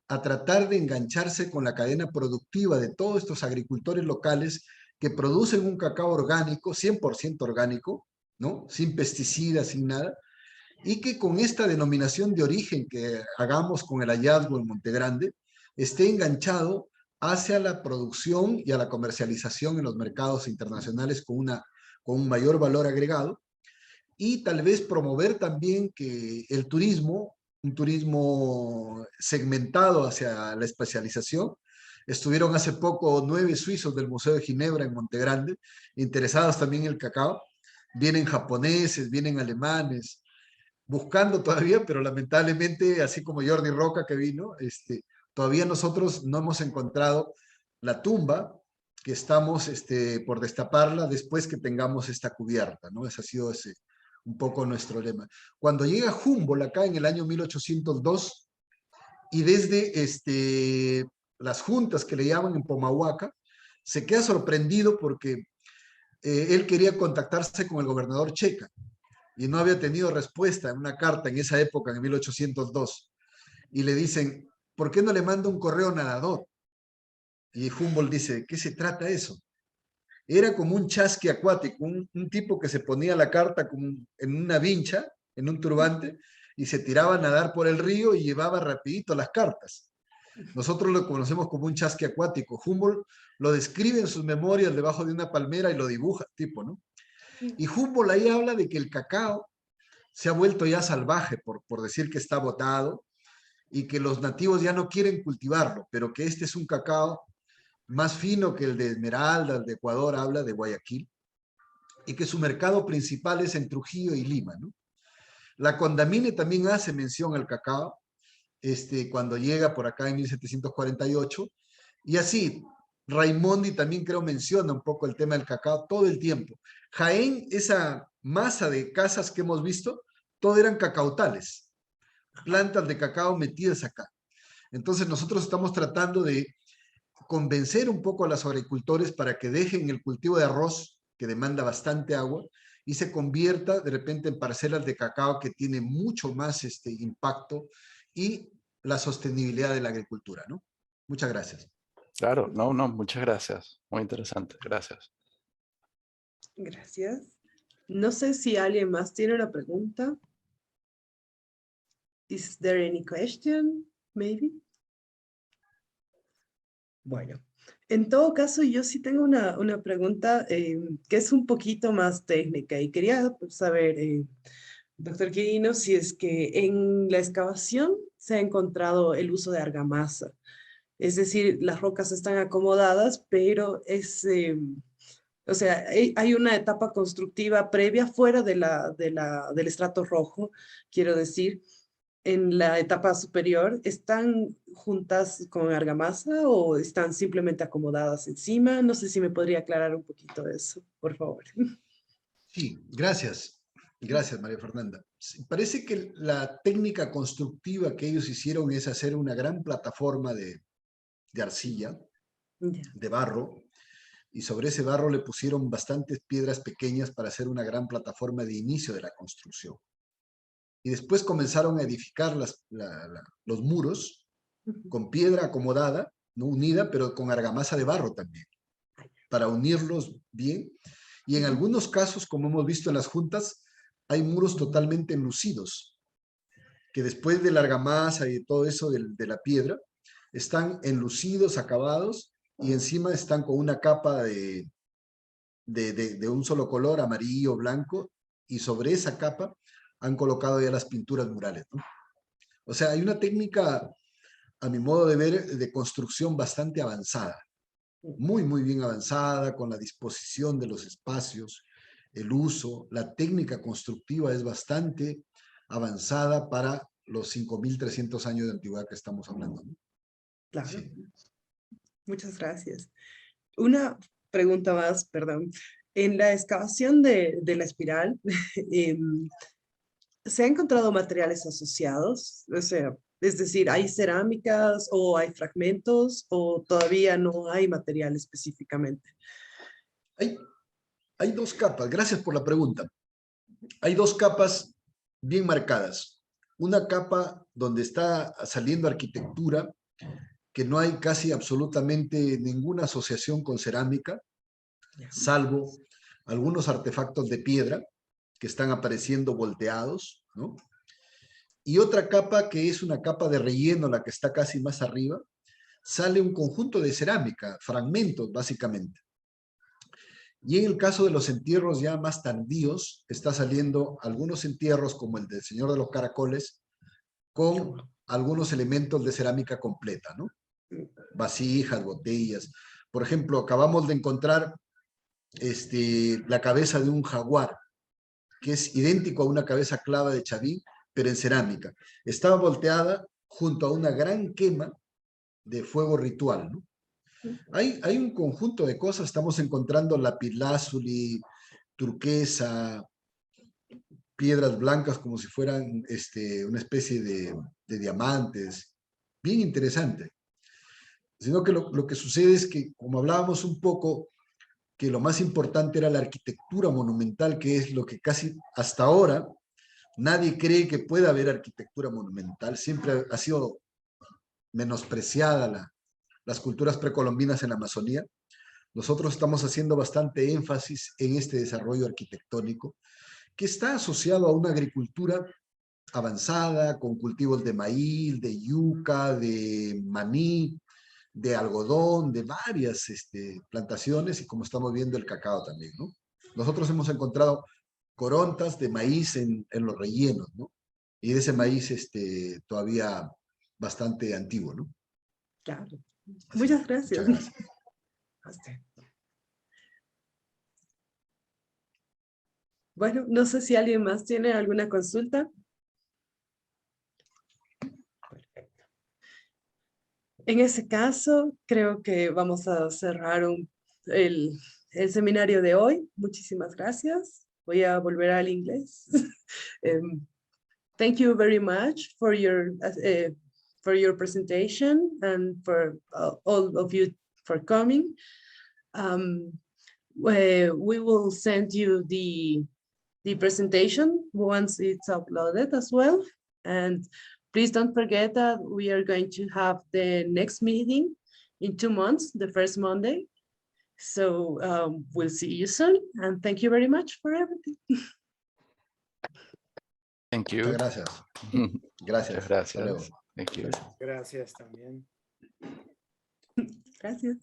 a tratar de engancharse con la cadena productiva de todos estos agricultores locales que producen un cacao orgánico, 100% orgánico, ¿no? Sin pesticidas, sin nada, y que con esta denominación de origen que hagamos con el hallazgo en Monte Grande, esté enganchado hacia la producción y a la comercialización en los mercados internacionales con un mayor valor agregado, y tal vez promover también que el turismo, un turismo segmentado hacia la especialización. Estuvieron hace poco 9 suizos del Museo de Ginebra en Monte Grande, interesados también en el cacao. Vienen japoneses, vienen alemanes, buscando todavía, pero lamentablemente, así como Jordi Roca que vino, todavía nosotros no hemos encontrado la tumba, que estamos por destaparla después que tengamos esta cubierta, ¿no? Ese ha sido un poco nuestro lema. Cuando llega Humboldt acá en el año 1802, y desde las juntas que le llaman en Pomahuaca, se queda sorprendido porque él quería contactarse con el gobernador Checa, y no había tenido respuesta en una carta en esa época, en 1802. Y le dicen, ¿por qué no le manda un correo nadador? Y Humboldt dice, ¿qué se trata eso? Era como un chasqui acuático, un tipo que se ponía la carta en una vincha, en un turbante, y se tiraba a nadar por el río y llevaba rapidito las cartas. Nosotros lo conocemos como un chasqui acuático. Humboldt lo describe en sus memorias debajo de una palmera y lo dibuja, tipo, ¿no? Y Humboldt ahí habla de que el cacao se ha vuelto ya salvaje, por decir que está botado, y que los nativos ya no quieren cultivarlo, pero que este es un cacao más fino que el de Esmeralda, el de Ecuador, habla de Guayaquil, y que su mercado principal es en Trujillo y Lima, ¿no? La Condamine también hace mención al cacao, cuando llega por acá en 1748, y así, Raimondi también creo menciona un poco el tema del cacao todo el tiempo. Jaén, esa masa de casas que hemos visto, todo eran cacautales, plantas de cacao metidas acá. Entonces nosotros estamos tratando de convencer un poco a los agricultores para que dejen el cultivo de arroz, que demanda bastante agua, y se convierta de repente en parcelas de cacao que tiene mucho más impacto y la sostenibilidad de la agricultura, ¿no? Muchas gracias. Claro, no, muchas gracias. Muy interesante, gracias. Gracias. No sé si alguien más tiene una pregunta. Is there any question, maybe? Bueno, en todo caso, yo sí tengo una pregunta que es un poquito más técnica, y quería saber, doctor Quirino, si es que en la excavación se ha encontrado el uso de argamasa. Es decir, las rocas están acomodadas, pero o sea, hay una etapa constructiva previa fuera del estrato rojo, quiero decir. En la etapa superior, ¿están juntas con argamasa o están simplemente acomodadas encima? No sé si me podría aclarar un poquito eso, por favor. Sí, gracias. Gracias, María Fernanda. Sí, parece que la técnica constructiva que ellos hicieron es hacer una gran plataforma de arcilla, Ya. de barro, y sobre ese barro le pusieron bastantes piedras pequeñas para hacer una gran plataforma de inicio de la construcción. Y después comenzaron a edificar los muros con piedra acomodada, no unida, pero con argamasa de barro también, para unirlos bien. Y en algunos casos, como hemos visto en las juntas, hay muros totalmente enlucidos, que después de la argamasa y de todo eso de la piedra, están enlucidos, acabados, y encima están con una capa de un solo color, amarillo, blanco, y sobre esa capa han colocado ya las pinturas murales, ¿no? O sea, hay una técnica a mi modo de ver, de construcción bastante avanzada. Muy, muy bien avanzada, con la disposición de los espacios, el uso, la técnica constructiva es bastante avanzada para los 5.300 años de antigüedad que estamos hablando, ¿no? Claro. Sí. Muchas gracias. Una pregunta más, perdón. En la excavación de la espiral, ¿se han encontrado materiales asociados? O sea, es decir, ¿hay cerámicas o hay fragmentos o todavía no hay material específicamente? Hay dos capas, gracias por la pregunta. Hay dos capas bien marcadas. Una capa donde está saliendo arquitectura, que no hay casi absolutamente ninguna asociación con cerámica, salvo algunos artefactos de piedra que están apareciendo volteados, ¿no? Y otra capa que es una capa de relleno, la que está casi más arriba, sale un conjunto de cerámica, fragmentos básicamente. Y en el caso de los entierros ya más tardíos, está saliendo algunos entierros como el del Señor de los Caracoles, con algunos elementos de cerámica completa, ¿no? Vasijas, botellas. Por ejemplo, acabamos de encontrar la cabeza de un jaguar, que es idéntico a una cabeza clava de Chavín, pero en cerámica. Estaba volteada junto a una gran quema de fuego ritual, ¿no? Hay un conjunto de cosas, estamos encontrando lapislázuli, turquesa, piedras blancas como si fueran una especie de diamantes, bien interesante. Sino que lo que sucede es que, como hablábamos un poco, que lo más importante era la arquitectura monumental, que es lo que casi hasta ahora nadie cree que pueda haber arquitectura monumental. Siempre ha sido menospreciada las culturas precolombinas en la Amazonía. Nosotros estamos haciendo bastante énfasis en este desarrollo arquitectónico que está asociado a una agricultura avanzada, con cultivos de maíz, de yuca, de maní, de algodón, de varias plantaciones, y como estamos viendo el cacao también, ¿no? Nosotros hemos encontrado corontas de maíz en los rellenos, ¿no? Y de ese maíz todavía bastante antiguo, ¿no? Claro. Así, Muchas gracias. muchas gracias. Bueno, no sé si alguien más tiene alguna consulta. Perfecto. En ese caso, creo que vamos a cerrar el seminario de hoy. Muchísimas gracias. Voy a volver al inglés. Thank you very much for your presentation and for all of you for coming. We will send you the presentation once it's uploaded as well. And please don't forget that we are going to have the next meeting in 2 months, the first Monday. So we'll see you soon. And thank you very much for everything. Thank you. Muchas gracias. Gracias. Muchas gracias. Hasta luego. Thank you. Gracias también. Gracias.